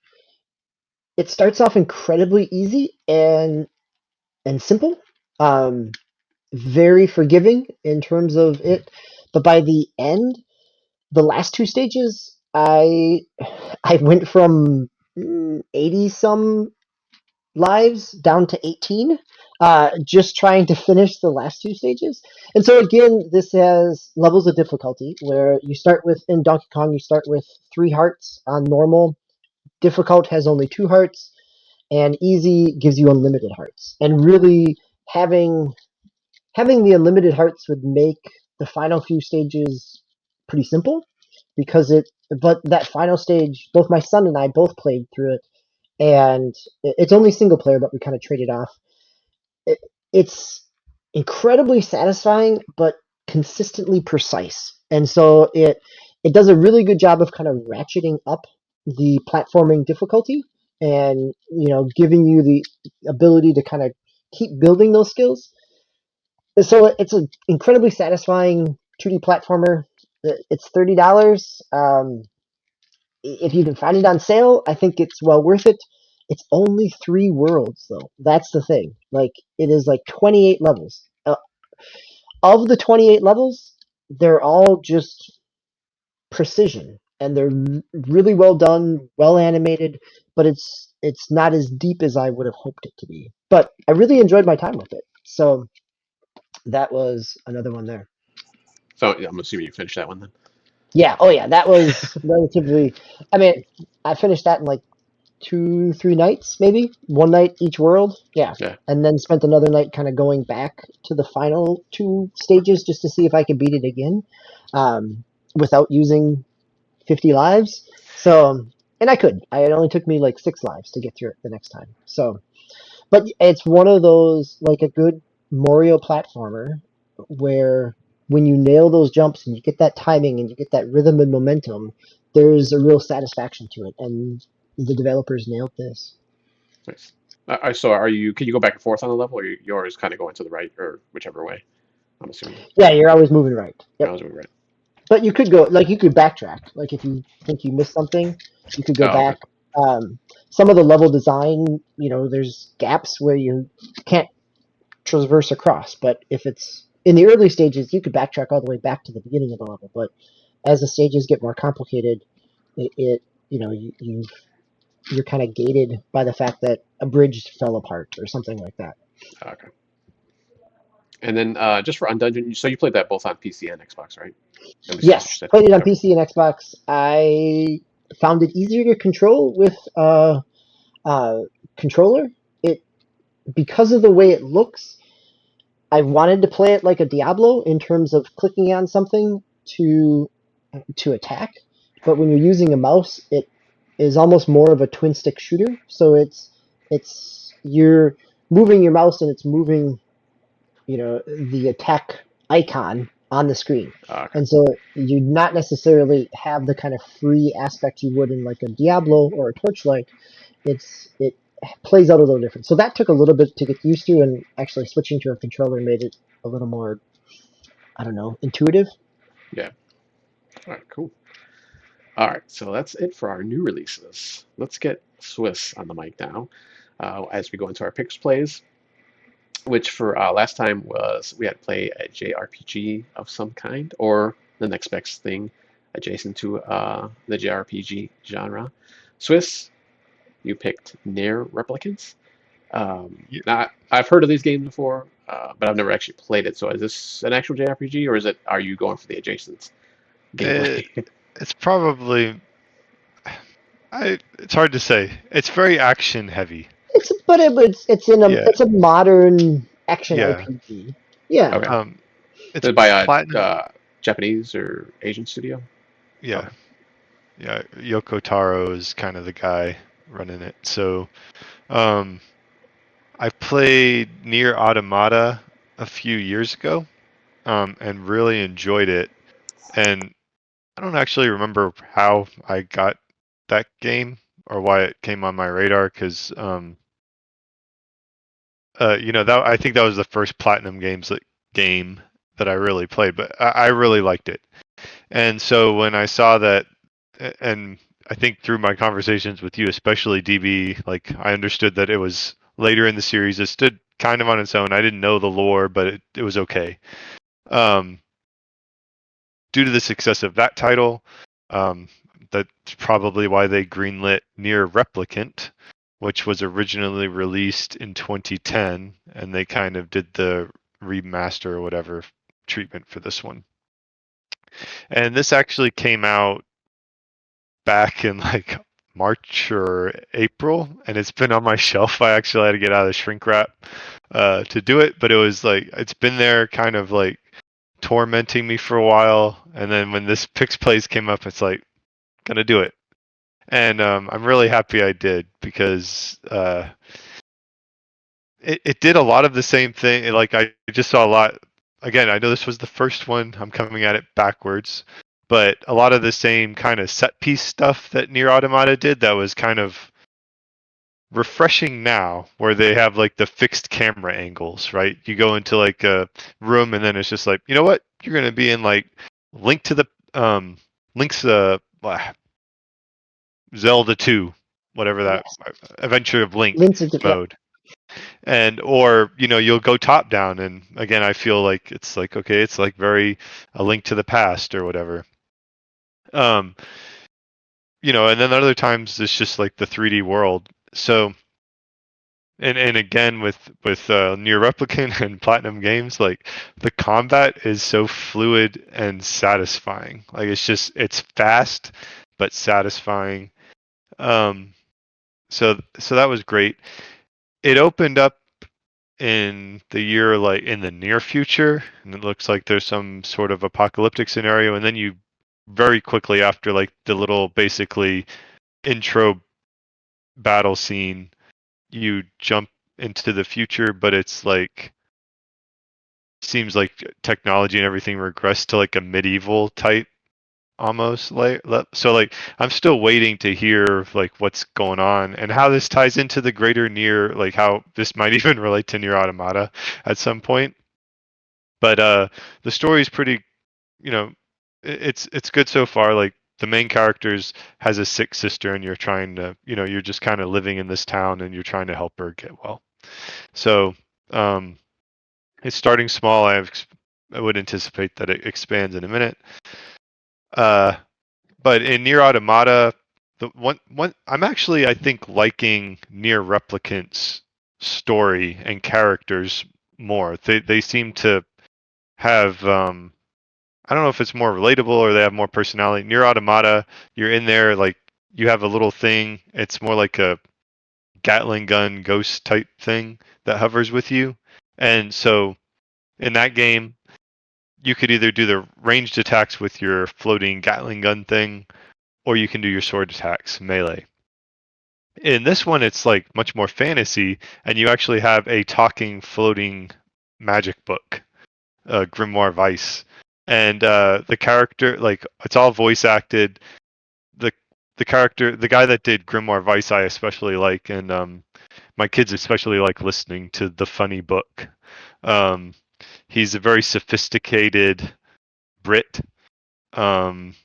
it starts off incredibly easy and simple. Um, very forgiving in terms of it, but by the end, the last two stages, I went from 80 some lives down to 18, just trying to finish the last two stages. And so again, this has levels of difficulty where you start with, in Donkey Kong, you start with 3 hearts on normal. Difficult has only 2 hearts, and easy gives you unlimited hearts. And really having the unlimited hearts would make the final few stages pretty simple because but that final stage, both my son and I both played through it, and it's only single player, but we kind of traded off. It's incredibly satisfying, but consistently precise, and so it does a really good job of kind of ratcheting up the platforming difficulty, and giving you the ability to kind of keep building those skills. So it's an incredibly satisfying 2D platformer. It's $30. If you can find it on sale, I think it's well worth it. It's only 3 worlds, though. That's the thing. Like, it is like 28 levels. Of the 28 levels, they're all just precision, and they're really well done, well animated. But it's not as deep as I would have hoped it to be. But I really enjoyed my time with it. So that was another one there. So I'm assuming you finished that one then. Yeah. Oh, yeah. That was relatively. I mean, I finished that in like 2, 3 nights, maybe 1 night each world. Yeah, Yeah. and then spent another night kind of going back to the final 2 stages just to see if I could beat it again, without using 50 lives. So, and I could. It only took me like 6 lives to get through it the next time. So, but it's one of those, like a good Mario platformer, where when you nail those jumps and you get that timing and you get that rhythm and momentum, there's a real satisfaction to it, and the developers nailed this. Nice. So are you? Can you go back and forth on the level, or you're always kind of going to the right or whichever way? I'm assuming. Yeah, you're always moving right. I Yep. was moving right. But you could go, like, you could backtrack. Like, if you think you missed something, you could go Oh, okay. back. Some of the level design, there's gaps where you can't traverse across. But if it's in the early stages, you could backtrack all the way back to the beginning of the level. But as the stages get more complicated, it you're kind of gated by the fact that a bridge fell apart or something like that. Okay. And then just for Undungeon, so you played that both on PC and Xbox, right? At least that's what you Yes, said. played it on Okay. PC and Xbox. I found it easier to control with uh, controller. It Because of the way it looks, I wanted to play it like a Diablo in terms of clicking on something to attack. But when you're using a mouse, it is almost more of a twin stick shooter. So it's you're moving your mouse and it's moving the attack icon on the screen. Okay. And so you not necessarily have the kind of free aspect you would in like a Diablo or a Torchlight. It plays out a little different. So that took a little bit to get used to, and actually switching to a controller made it a little more, I don't know, intuitive. Yeah. All right. Cool. All right. So that's it for our new releases. Let's get Swiss on the mic now, as we go into our picks plays, which for last time was we had to play a JRPG of some kind or the next best thing adjacent to the JRPG genre. Swiss, you picked Near Replicants. Yeah. Now, I've heard of these games before, but I've never actually played it. So is this an actual JRPG, or are you going for the adjacent It, gameplay? it's probably it's hard to say. It's very action heavy. But Yeah, it's a modern action yeah. RPG. Yeah. Okay. Um, Is it's it by a platinum. Japanese or Asian studio? Yeah, Okay. yeah. Yoko Taro is kind of the guy running it. So, um, I played Near Automata a few years ago, and really enjoyed it. And I don't actually remember how I got that game or why it came on my radar because that I think that was the first Platinum Games game that I really played, but I really liked it. And so when I saw that, and I think through my conversations with you, especially DB, like I understood that it was later in the series. It stood kind of on its own. I didn't know the lore, but it was okay. Um, due to the success of that title, um, that's probably why they greenlit Near Replicant, which was originally released in 2010, and they kind of did the remaster or whatever treatment for this one. And this actually came out back in like March or April, and it's been on my shelf. I actually had to get out of the shrink wrap to do it, but it was like it's been there kind of like tormenting me for a while, and then when this Pix Plays came up, it's like gonna do it. And I'm really happy I did because it did a lot of the same thing. Like I just saw a lot. Again, I know this was the first one. I'm coming at it backwards, but a lot of the same kind of set piece stuff that Nier Automata did that was kind of refreshing now, where they have like the fixed camera angles, right? You go into like a room and then it's just like, you know what? You're gonna be in like Link to the Link's Zelda 2, whatever that Yes. Adventure of Link Links are yeah. mode. And or you'll go top down, and again I feel like it's like okay, it's like very A Link to the Past or whatever. Um and then other times it's just like the 3D world. So and again with Near Replicant and Platinum Games, like the combat is so fluid and satisfying. Like it's fast but satisfying. So that was great. It opened up in the year, like in the near future, and it looks like there's some sort of apocalyptic scenario, and then you very quickly after like the little basically intro battle scene, you jump into the future, but it's like seems like technology and everything regressed to like a medieval type almost, like so like I'm still waiting to hear like what's going on and how this ties into the greater Near, like how this might even relate to Near Automata at some point. But the story is pretty, you know it's good so far. Like the main characters has a sick sister, and you're trying to, you're just kind of living in this town and you're trying to help her get well. So it's starting small. I would anticipate that it expands in a minute. But in Near Automata, the one I'm actually, I think, liking Near Replicant's story and characters more. They seem to have I don't know if it's more relatable or they have more personality. Near Automata, you're in there like you have a little thing. It's more like a Gatling gun ghost type thing that hovers with you. And so in that game, you could either do the ranged attacks with your floating Gatling gun thing, or you can do your sword attacks melee. In this one, it's like much more fantasy, and you actually have a talking floating magic book, Grimoire Vice, and the character, like it's all voice acted. The the character, the guy that did Grimoire Vice, I especially like, and my kids especially like listening to the funny book. Um, he's a very sophisticated Brit. Um,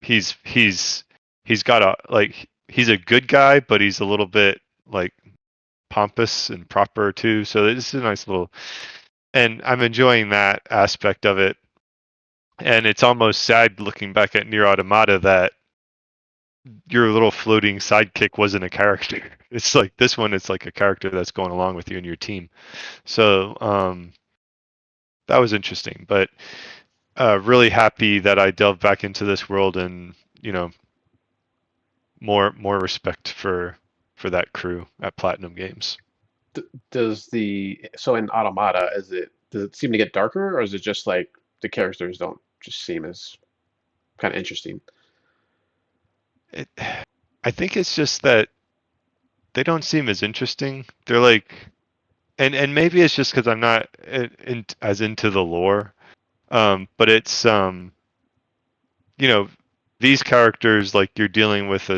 he's got a like he's a good guy, but he's a little bit like pompous and proper too. So this is a nice little, and I'm enjoying that aspect of it. And it's almost sad looking back at Nier Automata that your little floating sidekick wasn't a character. It's like this one, it's like a character that's going along with you and your team. So that was interesting, but really happy that I delved back into this world, and more respect for that crew at Platinum Games. So in Automata, does it seem to get darker, or is it just like the characters don't just seem as kind of interesting? I think it's just that they don't seem as interesting. They're like, and maybe it's just because I'm not as into the lore. But it's these characters, like you're dealing with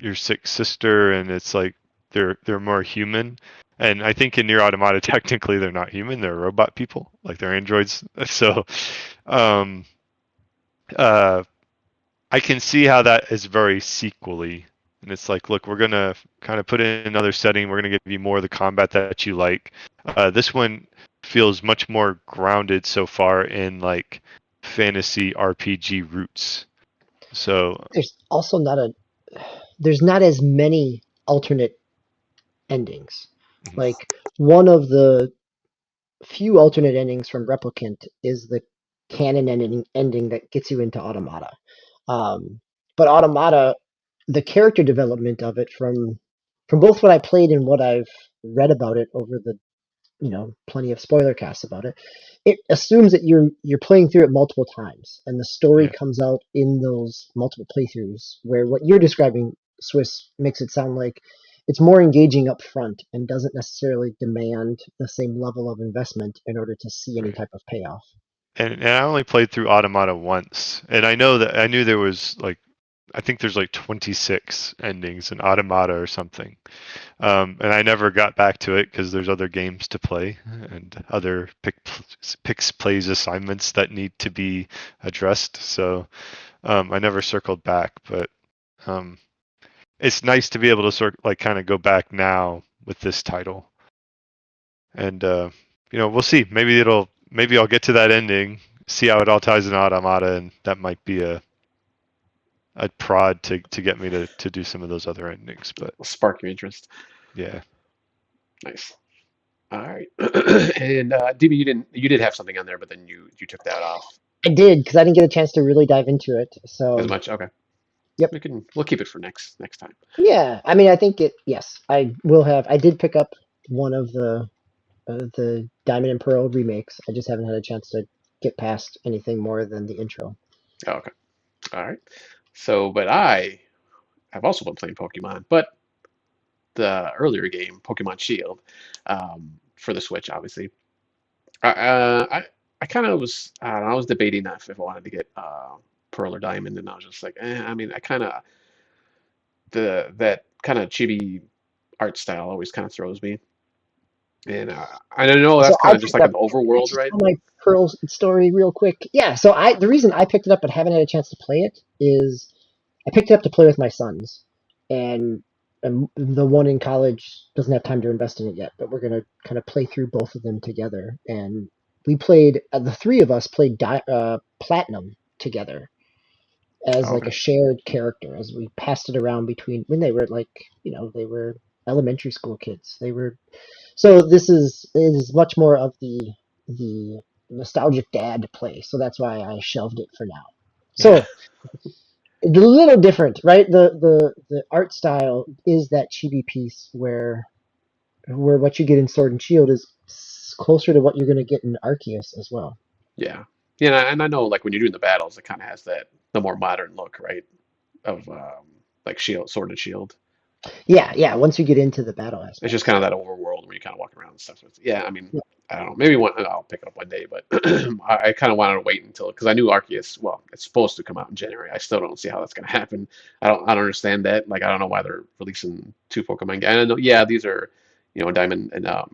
your sick sister, and it's like they're more human. And I think in Nier Automata, technically they're not human; they're robot people, like they're androids. So, um, uh, I can see how that is very sequely. And it's like, look, we're gonna kind of put in another setting. We're gonna give you more of the combat that you like. This one feels much more grounded so far in like fantasy RPG roots. So There's also not a there's not as many alternate endings. mhm. Like one of the few alternate endings from Replicant is the canon ending that gets you into Automata. But Automata, the character development of it from both what I played and what I've read about it over the plenty of spoiler casts about it, it assumes that you're playing through it multiple times, and the story Yeah. comes out in those multiple playthroughs. Where what you're describing, Swiss, makes it sound like it's more engaging up front and doesn't necessarily demand the same level of investment in order to see any Right. type of payoff. And I only played through Automata once, and I knew there was like I think there's like 26 endings in Automata or something. And I never got back to it because there's other games to play and other picks plays assignments that need to be addressed. So I never circled back, but um, it's nice to be able to like kind of go back now with this title. And we'll see. Maybe I'll get to that ending, see how it all ties in Automata, and that might be a prod to get me to do some of those other endings. But Spark your interest. yeah. Nice. All right. And DB, you did have something on there, but then you took that off I did because I didn't get a chance to really dive into it. as So, much. Okay. yep. We'll keep it for next time. Yeah, I mean, I think it. Yes, I will have. I did pick up one of the Diamond and Pearl remakes. I just haven't had a chance to get past anything more than the intro. Oh, okay. All right. So, but I have also been playing Pokemon, but the earlier game, Pokemon Shield, for the Switch, obviously. I kind of was I don't know, I was debating if I wanted to get Pearl or Diamond, and I was just like, I mean, I kind of the that kind of chibi art style always kind of throws me, and I don't know So that's I kind of just picked like up. an Can I overworld, just right? tell my Pearl story real quick? Yeah. So the reason I picked it up but haven't had a chance to play it is I picked it up to play with my sons, and the one in college doesn't have time to invest in it yet. But we're gonna kind of play through both of them together, and we played. The three of us played Platinum together as Oh, like okay. a shared character as we passed it around between when they were like they were elementary school kids. They were so this is much more of the nostalgic dad play. So that's why I shelved it for now. Yeah, So it's a little different, right? The art style is that chibi piece where what you get in Sword and Shield is closer to what you're going to get in Arceus as well. yeah, yeah. And I know like when you're doing the battles, it kind of has that the more modern look, right? Of like Shield, Sword and Shield. Yeah, yeah. Once you get into the battle It's just aspects, kind of yeah. that overworld where you kind of walk around and stuff. So yeah, I mean, I don't know. Maybe I'll pick it up one day, but I kind of wanted to wait until because I knew Arceus. Well, it's supposed to come out in January. I still don't see how that's going to happen. I don't understand that. Like I don't know why they're releasing two Pokemon games. I know, yeah, these are Diamond and uh,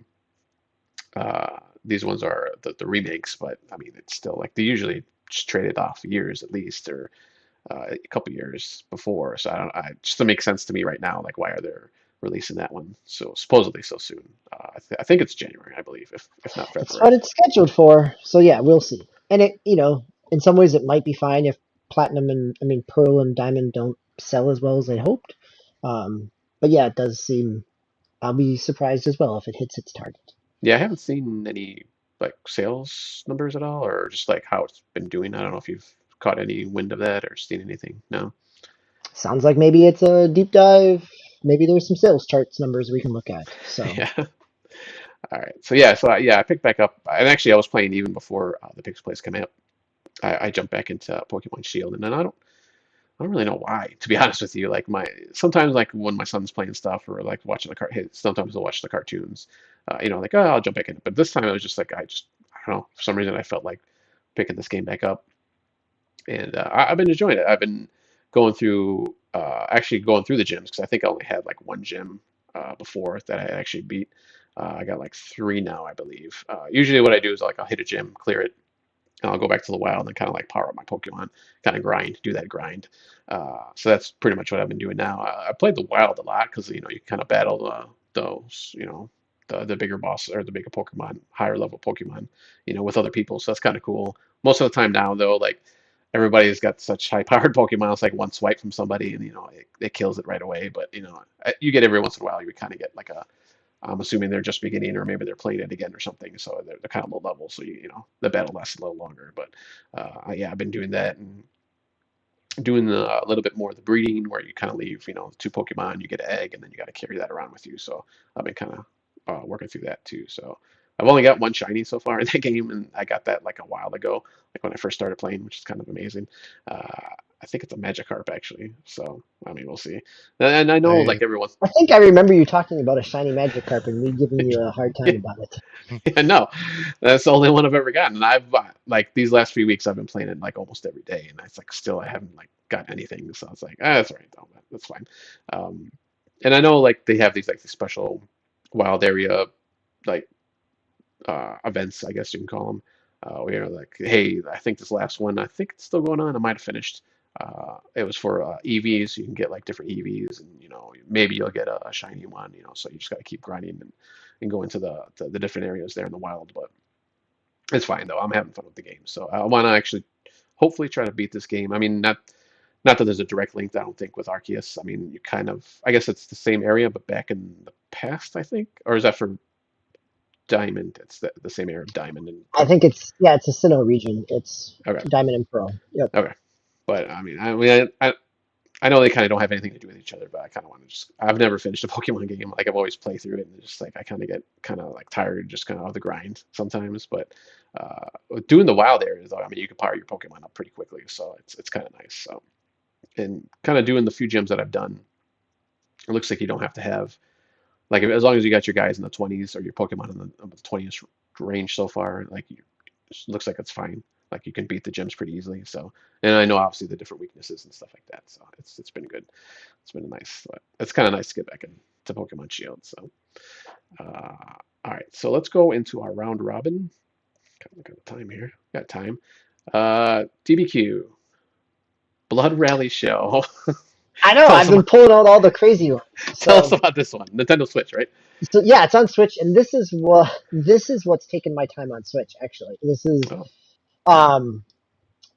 these ones are the remakes, but I mean, it's still like they usually just trade it off years at least or a couple years before. So I don't. Just to make sense to me right now, like why are they releasing that one so supposedly so soon? I think it's January, I believe, if not It's what February. it's scheduled for. So yeah, we'll see. And in some ways, it might be fine if platinum and I mean pearl and diamond don't sell as well as they hoped. But yeah, it does seem. I'll be surprised as well if it hits its target. Yeah, I haven't seen any like sales numbers at all, or just like how it's been doing. I don't know if you've caught any wind of that or seen anything. No. Sounds like maybe it's a deep dive. Maybe there's some sales charts numbers we can look at. So Yeah. All right. So yeah. Yeah, I picked back up, and actually I was playing even before the Pix Plays came out. I jumped back into Pokemon Shield, and then I don't really know why, to be honest with you. Like sometimes like when my son's playing stuff or like watching sometimes I'll watch the cartoons. Like oh, I'll jump back in. But this time it was just like I don't know, for some reason I felt like picking this game back up, and I've been enjoying it. I've been actually going through the gyms because I think I only had like one gym before that I actually beat. I got like three now, I believe. Usually what I do is like I'll hit a gym, clear it, And I'll go back to the wild and kind of like power up my Pokemon, kind of grind, do that grind. So that's pretty much what I've been doing now. I played the wild a lot because you kind of battle those the bigger boss or the bigger Pokemon, higher level Pokemon, with other people. So that's kind of cool. Most of the time now though, like everybody's got such high powered Pokemon. It's like one swipe from somebody and it kills it right away. But you get every once in a while you kind of get like a I'm assuming they're just beginning, or maybe they're playing it again or something. So they're kind of low level, so the battle lasts a little longer. But yeah, I've been doing that and doing a little bit more of the breeding, where you kind of leave, two Pokemon, you get an egg, and then you got to carry that around with you. So I've been kind of working through that too. So I've only got one shiny so far in that game, and I got that like a while ago, like when I first started playing, which is kind of amazing. I think it's a Magikarp actually. So I mean, we'll see. And I know I like everyone. I think I remember you talking about a shiny Magikarp and me giving you a hard time about it. Yeah, no, that's the only one I've ever gotten. And I've like these last few weeks I've been playing it like almost every day, and it's like still I haven't like got anything. So I was like, that's all right, though. That's fine. Um, and I know like they have these special wild area like events, I guess you can call them. Where like, hey, I think this last one, I think it's still going on. I might have finished. It was for EVs. You can get like different EVs, and maybe you'll get a shiny one. So you just got to keep grinding and go into the different areas there in the wild. But it's fine though. I'm having fun with the game, so I want to actually hopefully try to beat this game. I mean, not that there's a direct link, I don't think, with Arceus. I mean, you kind of, I guess it's the same area, but back in the past, I think, or is that for Diamond? It's the same area of Diamond and I Pearl. think it's a Sinnoh region. It's Okay, Diamond and Pearl. Yep. okay. But I know they kind of don't have anything to do with each other, but I kind of want to just. I've never finished a Pokemon game. Like I've always played through it, and just like I kind of get kind of like tired, just kind of the grind sometimes. But doing the wild areas, though, I mean, you can power your Pokemon up pretty quickly, so it's kind of nice. So and kind of doing the few gyms that I've done, it looks like you don't have to have like as long as you got your guys in the 20s or your Pokemon in the 20th range so far, like it looks like it's fine. Like you can beat the gyms pretty easily. So, and I know obviously the different weaknesses and stuff like that. So it's been good. It's been nice. But it's kind of nice to get back into Pokemon Shield. So, all right. So let's go into our round robin. Look at the time here. Got time. DBQ Blood Rally Show. I know. tell us I've been about pulling out all the crazy ones. tell us So, about this one. Nintendo Switch, right? so yeah, it's on Switch, and this is what's taken my time on Switch. Actually, this Oh, um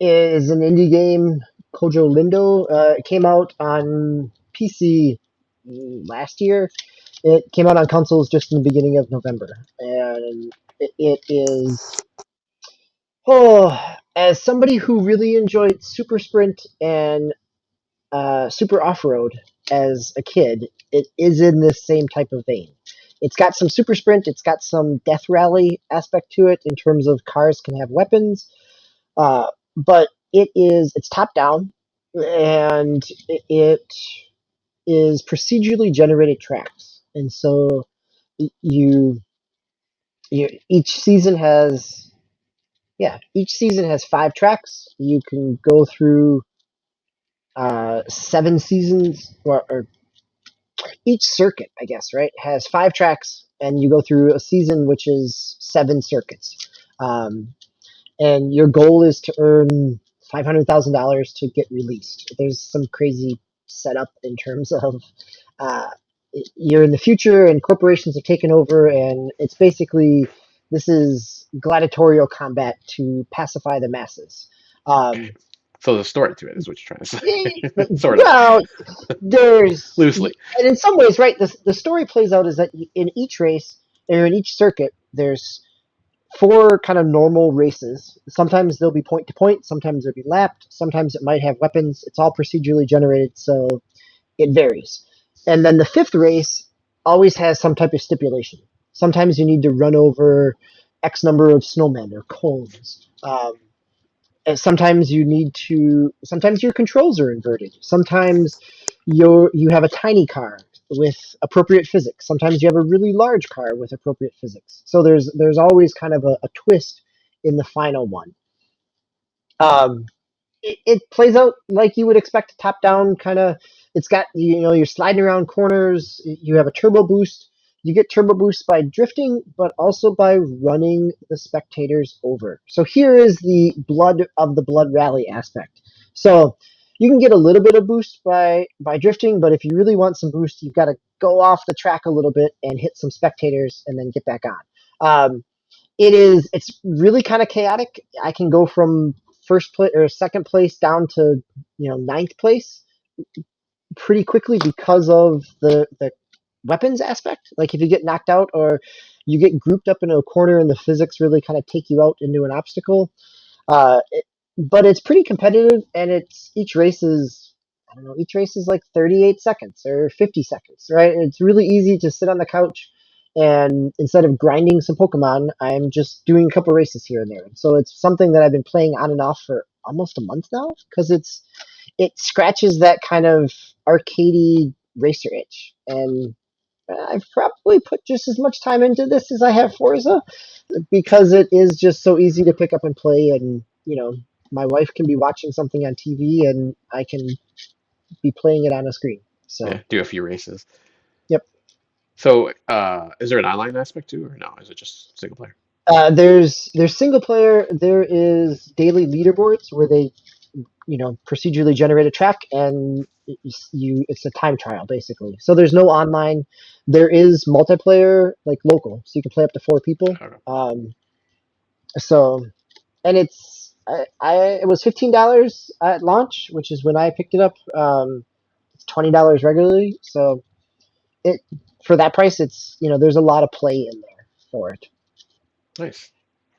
is an indie game, Kojo Lindo. It came out on PC last year. It came out on consoles just in the beginning of November, and it is. Oh, as somebody who really enjoyed Super Sprint and Super Off Road as a kid, it is in this same type of vein. It's got some Super Sprint, it's got some Death Rally aspect to it in terms of cars can have weapons, but it's top down, and it is procedurally generated tracks, and so you, each season has each season has 5 tracks. You can go through 7 seasons, or each circuit, I guess, right, has 5 tracks, and you go through a season which is 7 circuits. Um, and your goal is to earn $500,000 to get released. There's some crazy setup in terms of uh, you're in the future and corporations have taken over, and it's basically this is gladiatorial combat to pacify the masses. okay. Um, So there's a story to it, is what you're trying to say. Sort of. well, there's Loosely. and in some ways, right? The story plays out is that in each race or in each circuit, there's 4 kind of normal races. Sometimes they'll be point to point, sometimes they'll be lapped, sometimes it might have weapons. It's all procedurally generated, so it varies. And then the 5th race always has some type of stipulation. Sometimes you need to run over X number of snowmen or cones. And sometimes sometimes your controls are inverted. Sometimes you have a tiny car with appropriate physics. Sometimes you have a really large car with appropriate physics. So there's always kind of a twist in the final one. Um, it plays out like you would expect a top down kind of. It's got, you're sliding around corners. You have a turbo boost. You get turbo boost by drifting, but also by running the spectators over. So here is the blood of the blood rally aspect. So you can get a little bit of boost by drifting, but if you really want some boost, you've got to go off the track a little bit and hit some spectators and then get back on. It's really kind of chaotic. I can go from first place or second place down to ninth place pretty quickly because of the weapons aspect. Like if you get knocked out or you get grouped up in a corner and the physics really kind of take you out into an obstacle. Uh, it, but it's pretty competitive, and each race is, I don't know, each race is like 38 seconds or 50 seconds, right? And it's really easy to sit on the couch, and instead of grinding some Pokemon, I'm just doing a couple races here and there. So it's something that I've been playing on and off for almost a month now because it scratches that kind of arcadey racer itch, and I've probably put just as much time into this as I have Forza because it is just so easy to pick up and play. And, my wife can be watching something on TV and I can be playing it on a screen. So, Yeah, do a few races. yep. So, is there an online aspect too, or no? Is it just single player? There's single player. There is daily leaderboards where they, procedurally generate a track, and it's a time trial basically. So there's no online. There is multiplayer, like local, so you can play up to 4 people. Okay. So, and it was $15 at launch, which is when I picked it up. It's $20 regularly. So it for that price, it's there's a lot of play in there for it. Nice.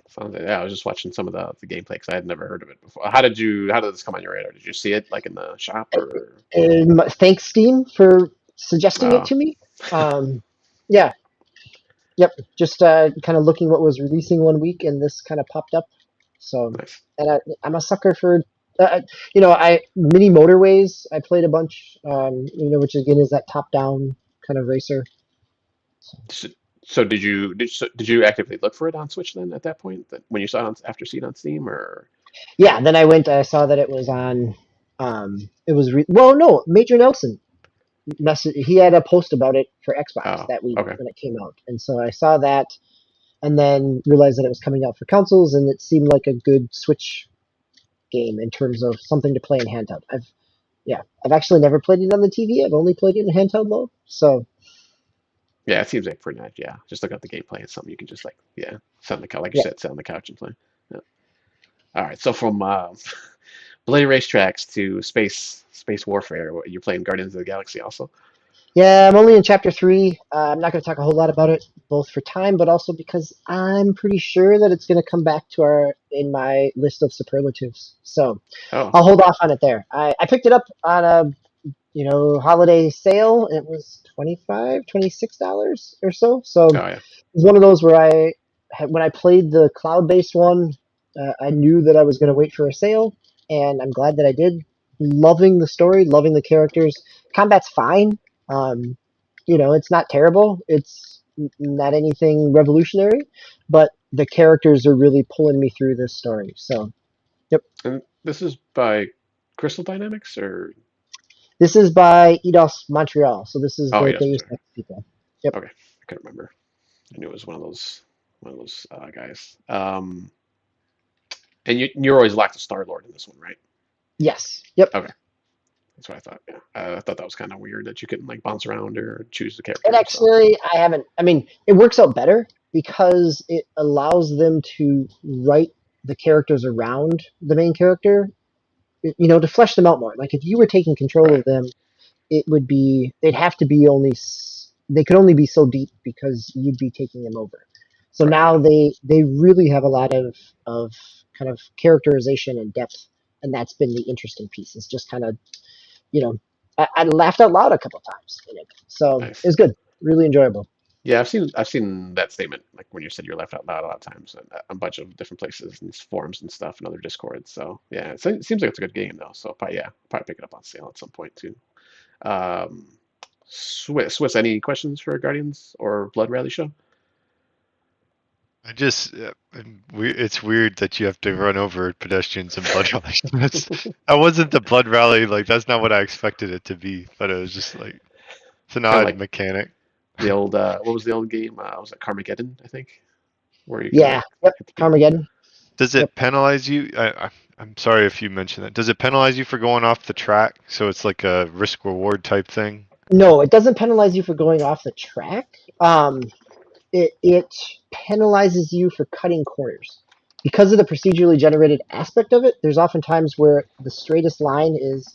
Sounds like, yeah, I was just watching some of the gameplay because I had never heard of it before. How did this come on your radar? Did you see it like in the shop or? And thanks Steam for suggesting it Oh, to me. Yeah, yep. Just kind of looking what was releasing one week, and this kind of popped up. So, nice. and I'm a sucker for, I mini motorways. I played a bunch, which again is that top-down kind of racer. So, so did you actively look for it on Switch then at that point? That when you saw it after seeing it on Steam or? Yeah. Then I went. I saw that it was on. It was well, no. Major Nelson he had a post about it for Xbox Oh, that week okay. when it came out, and so I saw that, and then realized that it was coming out for consoles, and it seemed like a good Switch game in terms of something to play in handheld. I've actually never played it on the TV. I've only played it in handheld mode. So Yeah, it seems like pretty nice. Yeah, just look at the gameplay. It's something you can just like, yeah, sit on the couch, like you yeah, said, sit on the couch and play. Yeah. All right. So from bloody racetracks to space warfare, you're playing Guardians of the Galaxy also. yeah. I'm only in chapter 3. I'm not going to talk a whole lot about it, both for time, but also because I'm pretty sure that it's going to come back to in my list of superlatives. So Oh, I'll hold off on it there. I picked it up on a holiday sale. It was $25, $26 or so. So oh yeah. it's one of those where when I played the cloud-based one, I knew that I was going to wait for a sale, and I'm glad that I did. Loving the story, loving the characters. Combat's fine. Um, it's not terrible. It's not anything revolutionary, but the characters are really pulling me through this story. So, yep. And this is by Crystal Dynamics or This is by Eidos Montreal. So this is oh the yeah, Deus sorry. Ex people. Yep. Okay, I couldn't remember. I knew it was one of those guys. And you're always locked to Star Lord in this one, right? Yes. Yep. Okay, that's what I thought. Yeah, I thought that was kind of weird that you couldn't like bounce around or choose the It character. So actually, I haven't. I mean, it works out better because it allows them to write the characters around the main character, to flesh them out more. Like if you were taking control of right, them, they'd have to be they could only be so deep because you'd be taking them over. So right, now yeah, they really have a lot of kind of characterization and depth, and that's been the interesting piece. It's just kind of you know, I laughed out loud a couple times in it. So it nice. was good, really enjoyable. Yeah, I've seen that statement like when you said you're left out loud a lot of times and a bunch of different places and forums and stuff and other discords. So yeah, it seems like it's a good game though. So probably yeah, probably pick it up on sale at some point too. Um, Swiss, any questions for Guardians or Blood Rally Show? I just, it's weird that you have to run over pedestrians and blood rally. That wasn't the blood rally. Like that's not what I expected it to be. But it was just like it's an Kind of odd like mechanic. The old what was the old game? Was it Carmageddon, I think, where you could Yeah. like Yep. hit the people. Carmageddon. Does Yep. it penalize you? I'm sorry if you mentioned that. Does it penalize you for going off the track? So it's like a risk reward type thing? No, it doesn't penalize you for going off the track. It penalizes you for cutting corners. Because of the procedurally generated aspect of it, there's often times where the straightest line is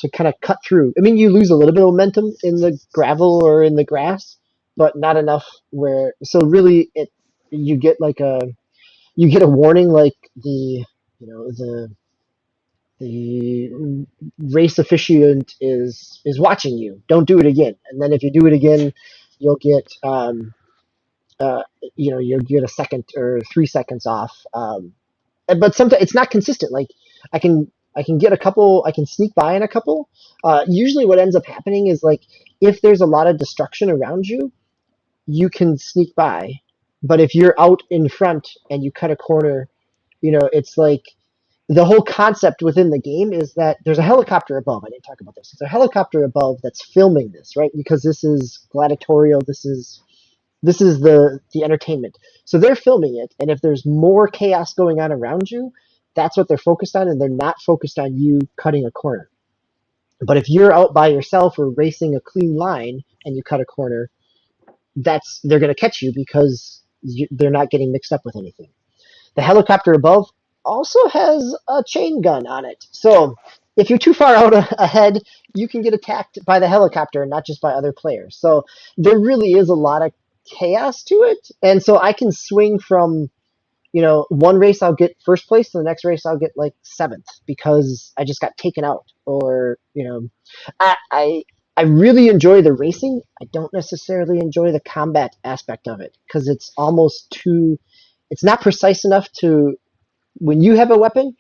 to kind of cut through. I mean, you lose a little bit of momentum in the gravel or in the grass, but not enough where. So really, you get like you get a warning like the race officiant is watching you. Don't do it again. And then if you do it again, you'll get uh, you'll get a second or 3 seconds off. But sometimes it's not consistent. Like I can I can get a couple. I can sneak by in a couple. Usually, what ends up happening is like if there's a lot of destruction around you, you can sneak by. But if you're out in front and you cut a corner, it's like the whole concept within the game is that there's a helicopter above. I didn't talk about this. There's a helicopter above that's filming this, right? Because this is gladiatorial. This is the entertainment. So they're filming it, and if there's more chaos going on around you, that's what they're focused on, and they're not focused on you cutting a corner. But if you're out by yourself or racing a clean line and you cut a corner, they're going to catch you because they're not getting mixed up with anything. The helicopter above also has a chain gun on it. So if you're too far out ahead, you can get attacked by the helicopter, not just by other players. So there really is a lot of chaos to it. And so I can swing from, one race I'll get first place, and the next race I'll get like seventh because I just got taken out. Or, I really enjoy the racing. I don't necessarily enjoy the combat aspect of it because it's not precise enough to, when you have a weapon,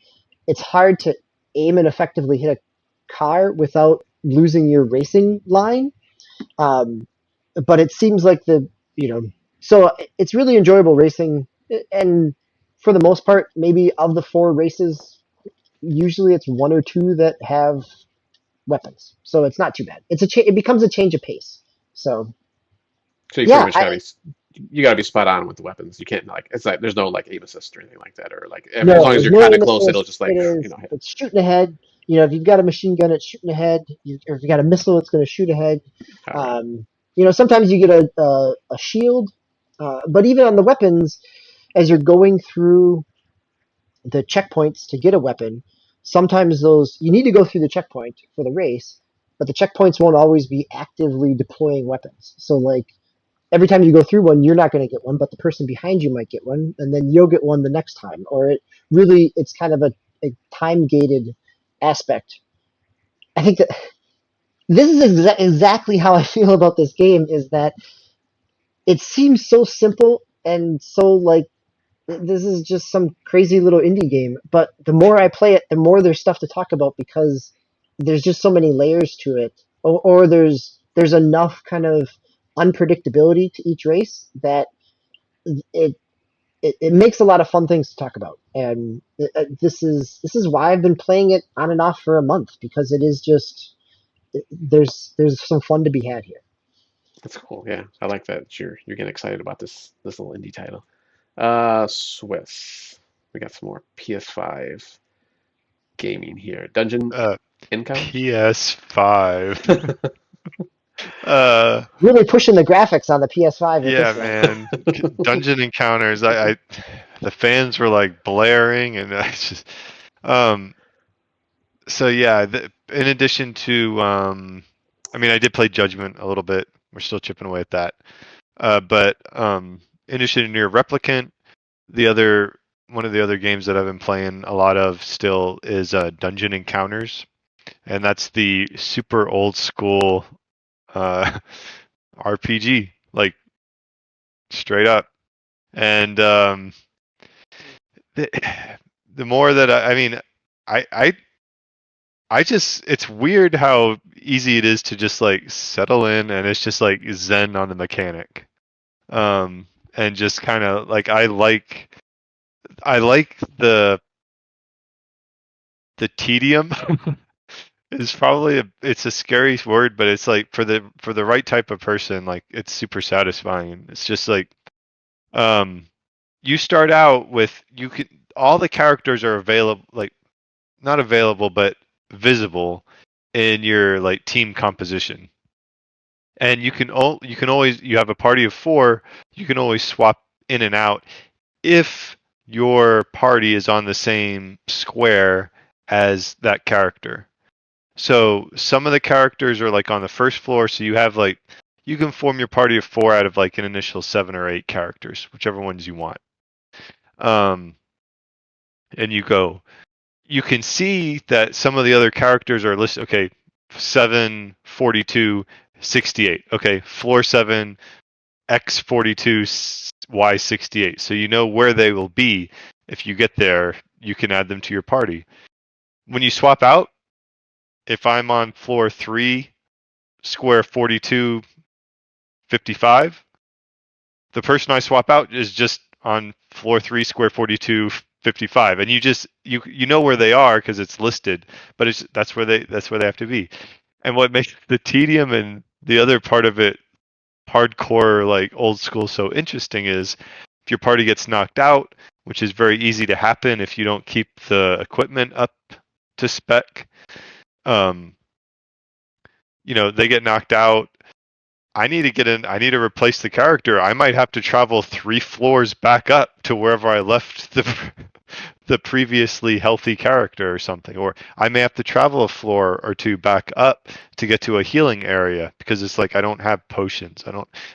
it's hard to aim and effectively hit a car without losing your racing line. Um, but it seems like so it's really enjoyable racing. And for the most part, maybe of the four races, usually it's one or two that have weapons. So it's not too bad. It becomes a change of pace. So So you pretty yeah, much gotta be spot on with the weapons. You can't like it's like there's no like aim assist or anything like that, or like as no, long as there's you're no kind of aim close, it'll assist. just like hit. It's shooting ahead. If you've got a machine gun, it's shooting ahead. Or if you got a missile, it's going to shoot ahead. All right. Sometimes you get a shield, but even on the weapons, as you're going through the checkpoints to get a weapon, sometimes those you need to go through the checkpoint for the race, but the checkpoints won't always be actively deploying weapons. So like every time you go through one, you're not going to get one, but the person behind you might get one, and then you'll get one the next time. Or it's kind of a time gated aspect. I think that this is exactly how I feel about this game. Is that it seems so simple and so like this is just some crazy little indie game. But the more I play it, the more there's stuff to talk about because there's just so many layers to it, or there's enough kind of unpredictability to each race that it it makes a lot of fun things to talk about. And this is why I've been playing it on and off for a month because it is just there's some fun to be had here. That's cool. Yeah, I like that you're getting excited about this little indie title. Swiss. We got some more PS5 gaming here. Dungeon Uh, Encounters. PS5. uh, Really pushing the graphics on the PS5 with yeah, this one. man. Dungeon encounters. The fans were like blaring, and I just, um, so yeah. In addition to, I mean, I did play Judgment a little bit. We're still chipping away at that. But in addition to your Replicant, the other one of the other games that I've been playing a lot of still is Dungeon Encounters, and that's the super old school uh, RPG, like straight up. And the, the more that I mean, I, I I just it's weird how easy it is to just like settle in, and it's just like zen on the mechanic. And just kind of like I like the tedium is probably it's a scary word, but it's like for the right type of person, like it's super satisfying. It's just like um you start out with you can all the characters are available, like not available but visible in your like team composition. And you can always you have a party of 4, you can always swap in and out if your party is on the same square as that character. So some of the characters are like on the first floor, so you have like you can form your party of 4 out of like an initial 7 or 8 characters, whichever ones you want. Um, and you go. You can see that some of the other characters are listed. Okay, 7, 42, 68. Okay, floor 7, X 42, Y 68. So you know where they will be. If you get there, you can add them to your party. When you swap out, if I'm on floor 3, square 42, 55, the person I swap out is just on floor 3, square 42, 55, and you know where they are because it's listed, but that's where they have to be. And what makes the tedium and the other part of it hardcore like old school so interesting is if your party gets knocked out, which is very easy to happen if you don't keep the equipment up to spec. They get knocked out. I need to get in. I need to replace the character. I might have to travel 3 floors back up to wherever I left the previously healthy character or something. Or I may have to travel a floor or 2 back up to get to a healing area because it's like I don't have potions.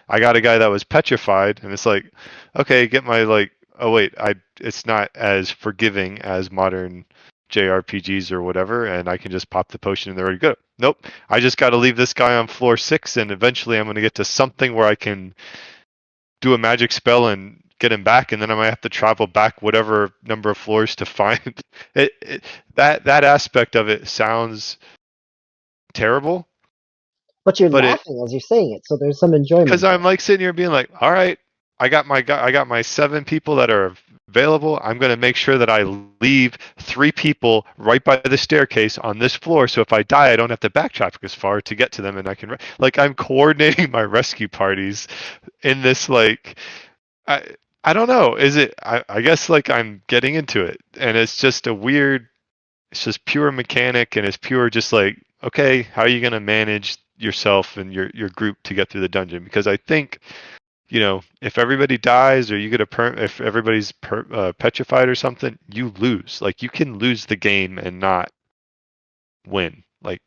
I got a guy that was petrified, and it's like, okay, get my like. Oh wait, it's not as forgiving as modern JRPGs or whatever, and I can just pop the potion and they're ready to go. Nope, I just got to leave this guy on floor 6, and eventually I'm going to get to something where I can do a magic spell and get him back, and then I might have to travel back whatever number of floors to find that aspect of it sounds terrible, But you're but it laughing as you're saying it, so there's some enjoyment because there. I'm like sitting here being like, all right, I got my 7 people that are available. I'm going to make sure that I leave 3 people right by the staircase on this floor, so if I die, I don't have to backtrack as far to get to them, and I can like I'm coordinating my rescue parties in this like I I don't know. Is it? I guess like I'm getting into it, and it's just a weird. It's just pure mechanic, and it's pure just like okay, how are you going to manage yourself and your group to get through the dungeon? Because I think if everybody dies or you get if everybody's petrified or something, you lose. Like you can lose the game and not win. Like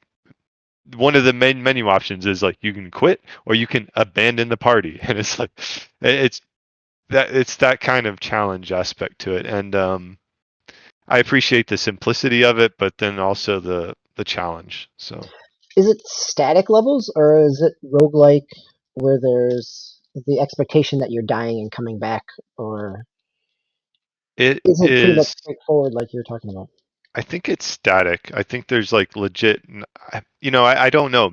one of the main menu options is like you can quit or you can abandon the party, and it's like it's that kind of challenge aspect to it, and I appreciate the simplicity of it, but then also the challenge. So Is it static levels, or is it roguelike where there's the expectation that you're dying and coming back, or it is it pretty much is. straightforward like you're talking about? I think it's static. I think there's like legit. I don't know.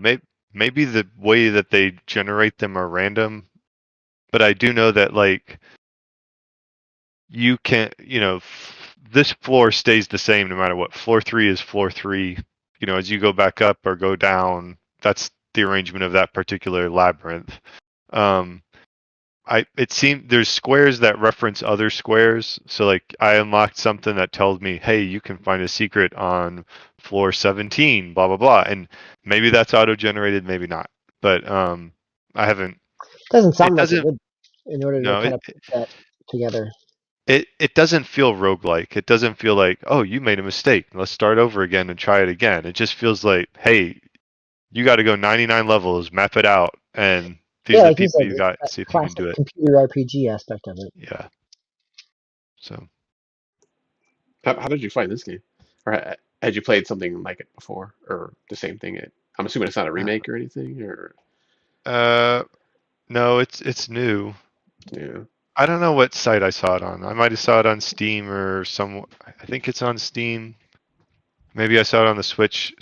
Maybe the way that they generate them are random, but I do know that like you can, this floor stays the same no matter what. Floor 3 is floor 3. As you go back up or go down, that's the arrangement of that particular labyrinth. Um, it seemed there's squares that reference other squares. So like I unlocked something that tells me, hey, you can find a secret on floor 17, blah blah blah. And maybe that's auto generated, maybe not. But I haven't Doesn't it sound like it doesn't would in order to no, kind of put that together. it doesn't feel roguelike. It doesn't feel like, oh, you made a mistake. Let's start over again and try it again. It just feels like, hey, you got to go 99 levels, map it out, and these Yeah, are the like you people said, you it's got. that See if you can classic do it. computer RPG aspect of it. Yeah. So How did you find this game? Or had you played something like it before, or the same thing? I'm assuming it's not a uh, remake or anything, or uh no, it's new. yeah. I don't know what site I saw it on. I might have saw it on Steam or some. I think it's on Steam. Maybe I saw it on the Switch.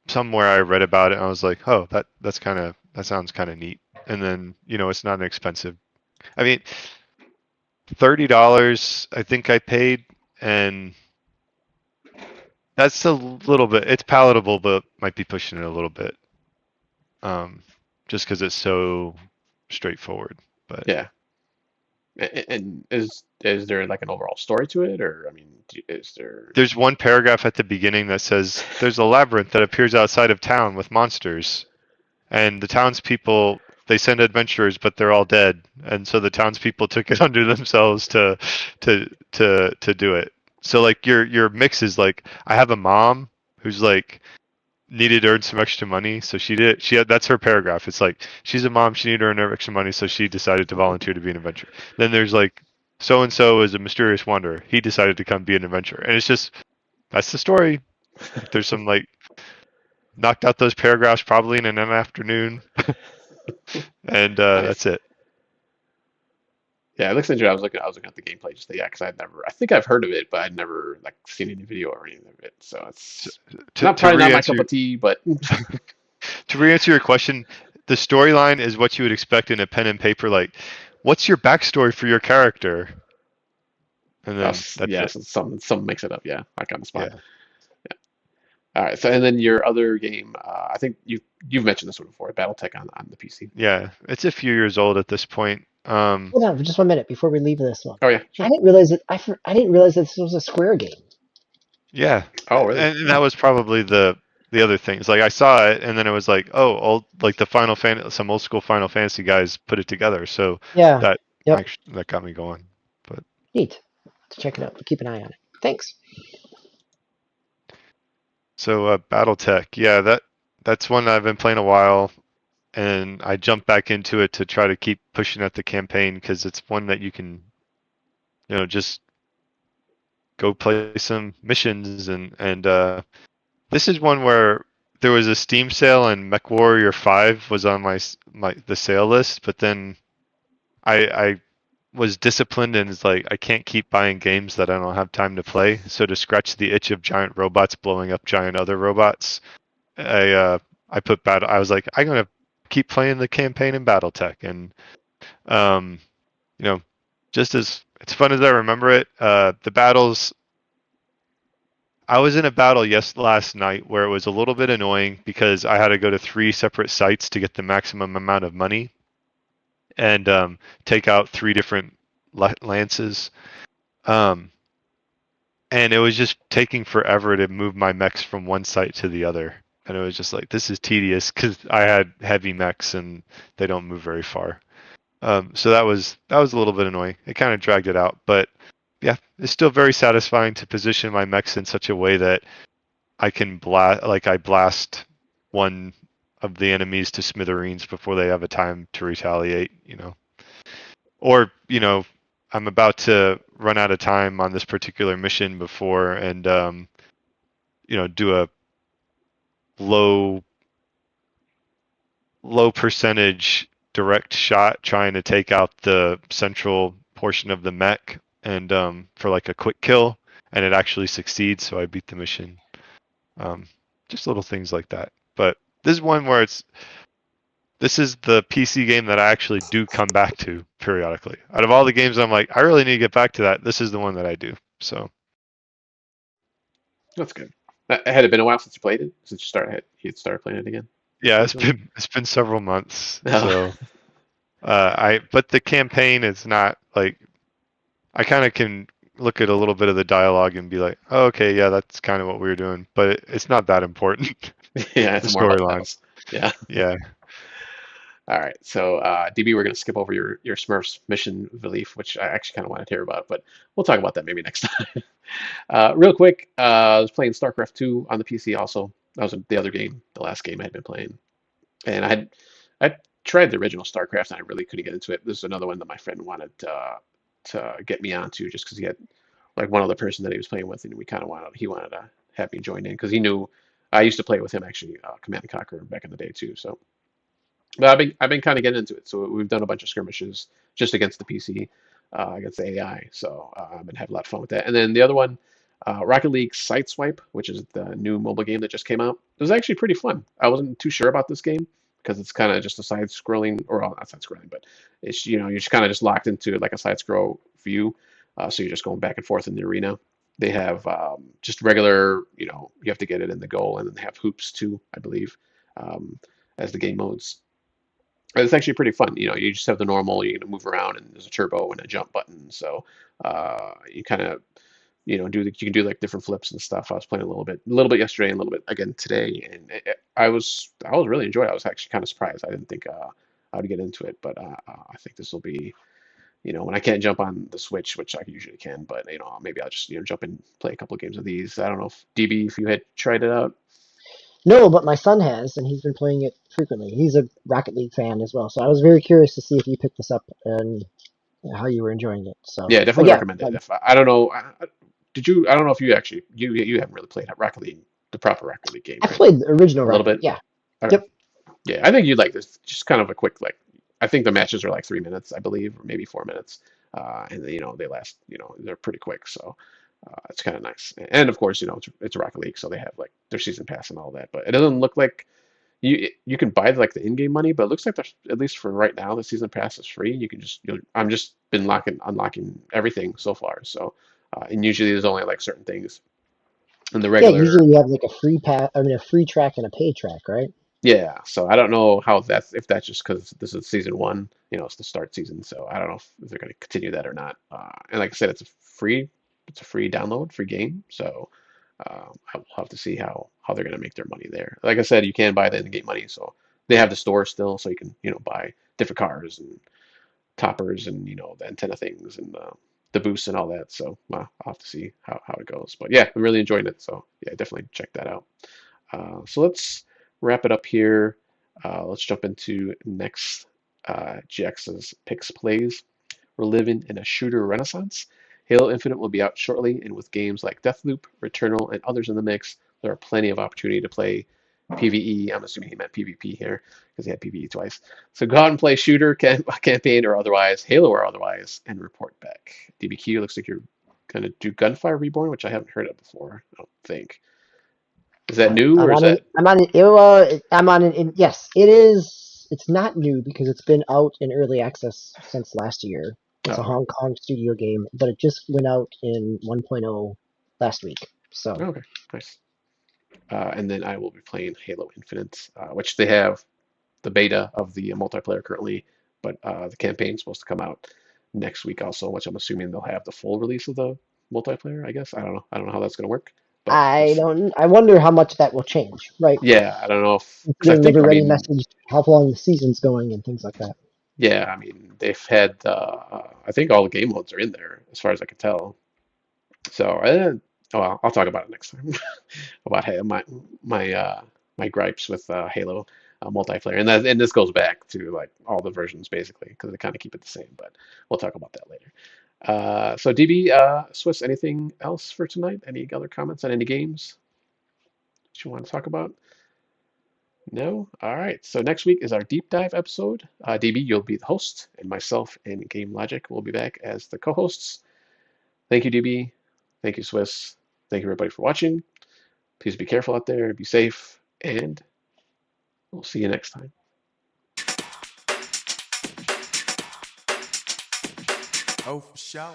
Somewhere I read about it and I was like, oh, that sounds kind of neat. And then it's not an expensive. I mean, $30 I think I paid, and That's a little bit. It's palatable, but might be pushing it a little bit. Just because it's so straightforward. But Yeah. And is there like an overall story to it, or I mean, is there? there's one paragraph at the beginning that says there's a labyrinth that appears outside of town with monsters, and the townspeople they send adventurers, but they're all dead, and so the townspeople took it under themselves to do it. So like your mix is like I have a mom who's like needed to earn some extra money, so she did. That's her paragraph. It's like she's a mom, she needed to earn her extra money, so she decided to volunteer to be an adventurer. Then there's like so and so is a mysterious wanderer. He decided to come be an adventurer, and it's just that's the story. Like, there's some like knocked out those paragraphs probably in an afternoon, and Nice. that's it. Yeah, it looks interesting. I was looking at the gameplay just yeah, because I think I've heard of it, but I'd never like seen any video or anything of it. So So, it's to not to probably not my cup re-answer of tea, but to re-answer your question, the storyline is what you would expect in a pen and paper. Like, what's your backstory for your character? And then that's yeah, it. so some makes it up. Yeah, like on the spot. Yeah. Yeah. All right. So and then your other game, I think you've mentioned this one before, BattleTech on the PC. Yeah, it's a few years old at this point. Hold on for just 1 minute before we leave this one. Oh yeah, I sure. didn't realize that I didn't realize that this was a Square game. Yeah, Oh really? and that was probably the other thing. It's like I saw it, and then it was like, oh, old like the some old school Final Fantasy guys put it together. So Yeah. that Yep. actually that got me going. But Neat. To check it out. Keep an eye on it. Thanks. so BattleTech, yeah, that's one that I've been playing a while, and I jumped back into it to try to keep pushing at the campaign because it's one that you can, just go play some missions and this is one where there was a Steam sale and MechWarrior 5 was on the sale list, but then I was disciplined and it's like I can't keep buying games that I don't have time to play. So to scratch the itch of giant robots blowing up giant other robots, I put battle. I was like I'm gonna keep playing the campaign in BattleTech, and um, you know, just as it's fun as I remember it, the battles I was in a battle last night where it was a little bit annoying because I had to go to 3 separate sites to get the maximum amount of money and take out 3 different lances. Um, and it was just taking forever to move my mechs from one site to the other. And it was just like, this is tedious because I had heavy mechs and they don't move very far. So that was a little bit annoying. It kind of dragged it out, but yeah, it's still very satisfying to position my mechs in such a way that I can blast one of the enemies to smithereens before they have a time to retaliate. Or, I'm about to run out of time on this particular mission before and do a low low percentage direct shot trying to take out the central portion of the mech and for like a quick kill and it actually succeeds, so I beat the mission. Um, just little things like that. But this is one where this is the PC game that I actually do come back to periodically. Out of all the games, I'm like, I really need to get back to that. This is the one that I do. So That's good. Had it been a while since you played it? Since you started playing it again yeah, it's recently? been several months. No. So but the campaign is not like I kind of can look at a little bit of the dialogue and be like, oh, okay, yeah, that's kind of what we were doing, but it's not that important. Yeah, The it's more about the storyline. battles. Yeah. Yeah. All right. So, DB, we're going to skip over your Smurfs mission relief, which I actually kind of wanted to hear about, but we'll talk about that maybe next time. Real quick, I was playing StarCraft 2 on the PC also. That was the other game, the last game I had been playing. And I tried the original StarCraft and I really couldn't get into it. This is another one that my friend wanted to get me onto just because he had like one other person that he was playing with and he wanted to have me join in because he knew I used to play with him actually, Command and Conquer back in the day too. So but I've been kind of getting into it. So we've done a bunch of skirmishes just against the PC, against the AI. So I've been having a lot of fun with that. And then the other one, Rocket League Sideswipe, which is the new mobile game that just came out. It was actually pretty fun. I wasn't too sure about this game because it's kind of just a side-scrolling, or well, not side-scrolling, but you're just kind of just locked into like a side-scroll view. So you're just going back and forth in the arena. They have just regular, you have to get it in the goal, and then they have hoops too, I believe, um, as the game modes. And it's actually pretty fun. You just have the normal, you can move around, and there's a turbo and a jump button. So you kind of, you can do like different flips and stuff. I was playing a little bit yesterday, and a little bit again today, and I was really enjoying it. I was actually kind of surprised. I didn't think I would get into it, but I think this will be, when I can't jump on the Switch, which I usually can, but maybe I'll just jump in, play a couple of games of these. I don't know if DB, if you had tried it out. No, but my son has, and he's been playing it frequently. He's a Rocket League fan as well, so I was very curious to see if you picked this up and how you were enjoying it. So, Yeah, but definitely yeah, recommend it. If I don't know, did you? I don't know if you actually you haven't really played Rocket League, the proper Rocket League game, I right? played the original A little Rocket bit. League. Yeah. Okay. Yep. Yeah, I think you'd like this. Just kind of a quick like. I think the matches are like 3 minutes, I believe, or maybe 4 minutes, and they last. They're pretty quick, so it's kind of nice. And of course, it's Rocket League, so they have like their season pass and all that. But it doesn't look like you can buy like the in-game money, but it looks like there's, at least for right now, the season pass is free. You can just I'm just been unlocking everything so far. So and usually there's only like certain things in the Yeah, usually regular. you have like a free pass, I mean a free track and a pay track, right? Yeah, so I don't know how that's if that's just because this is season one, it's the start season. So I don't know if they're going to continue that or not. And like I said, it's a free download, free game. So I'll have to see how they're going to make their money there. Like I said, you can buy the in-game money, so they have the store still, so you can buy different cars and toppers and the antenna things and the boosts and all that. So I'll have to see how it goes. But yeah, I'm really enjoying it. So yeah, definitely check that out. So let's wrap it up here. Let's jump into next GX's picks plays. We're living in a shooter renaissance. Halo Infinite will be out shortly, and with games like Deathloop, Returnal, and others in the mix, there are plenty of opportunity to play PvE. I'm assuming he meant PvP here because he had PvE twice. So go out and play shooter, campaign, or otherwise, Halo or otherwise, and report back. DBQ looks like you're going to do Gunfire Reborn, which I haven't heard of before, I don't think. Is that new or I'm is on it. that? I'm on it. I'm on it. Yes, it is. It's not new because it's been out in early access since last year. It's a Oh, Hong Kong studio game, but it just went out in 1.0 last week. So okay, nice. And then I will be playing Halo Infinite, which they have the beta of the multiplayer currently, but the campaign's supposed to come out next week also, which I'm assuming they'll have the full release of the multiplayer, I guess. I don't know. I don't know how that's going to work, but we'll I see. don't. I wonder how much that will change, right? Yeah, I don't know if, because I Considering think, never I ready mean, message, how long the season's going, and things like that. yeah, I mean, they've had, I think all the game modes are in there as far as I can tell. So, well, I'll talk about it next time about my my gripes with Halo multiplayer, and this goes back to like all the versions basically because they kind of keep it the same. But we'll talk about that later. So DB, Swiss, anything else for tonight? Any other comments on any games that you want to talk about? No? All right. So next week is our deep dive episode. DB, you'll be the host, and myself and Game Logic will be back as the co-hosts. Thank you, DB. Thank you, Swiss. Thank you, everybody, for watching. Please be careful out there, be safe, and we'll see you next time. Oh, for sure.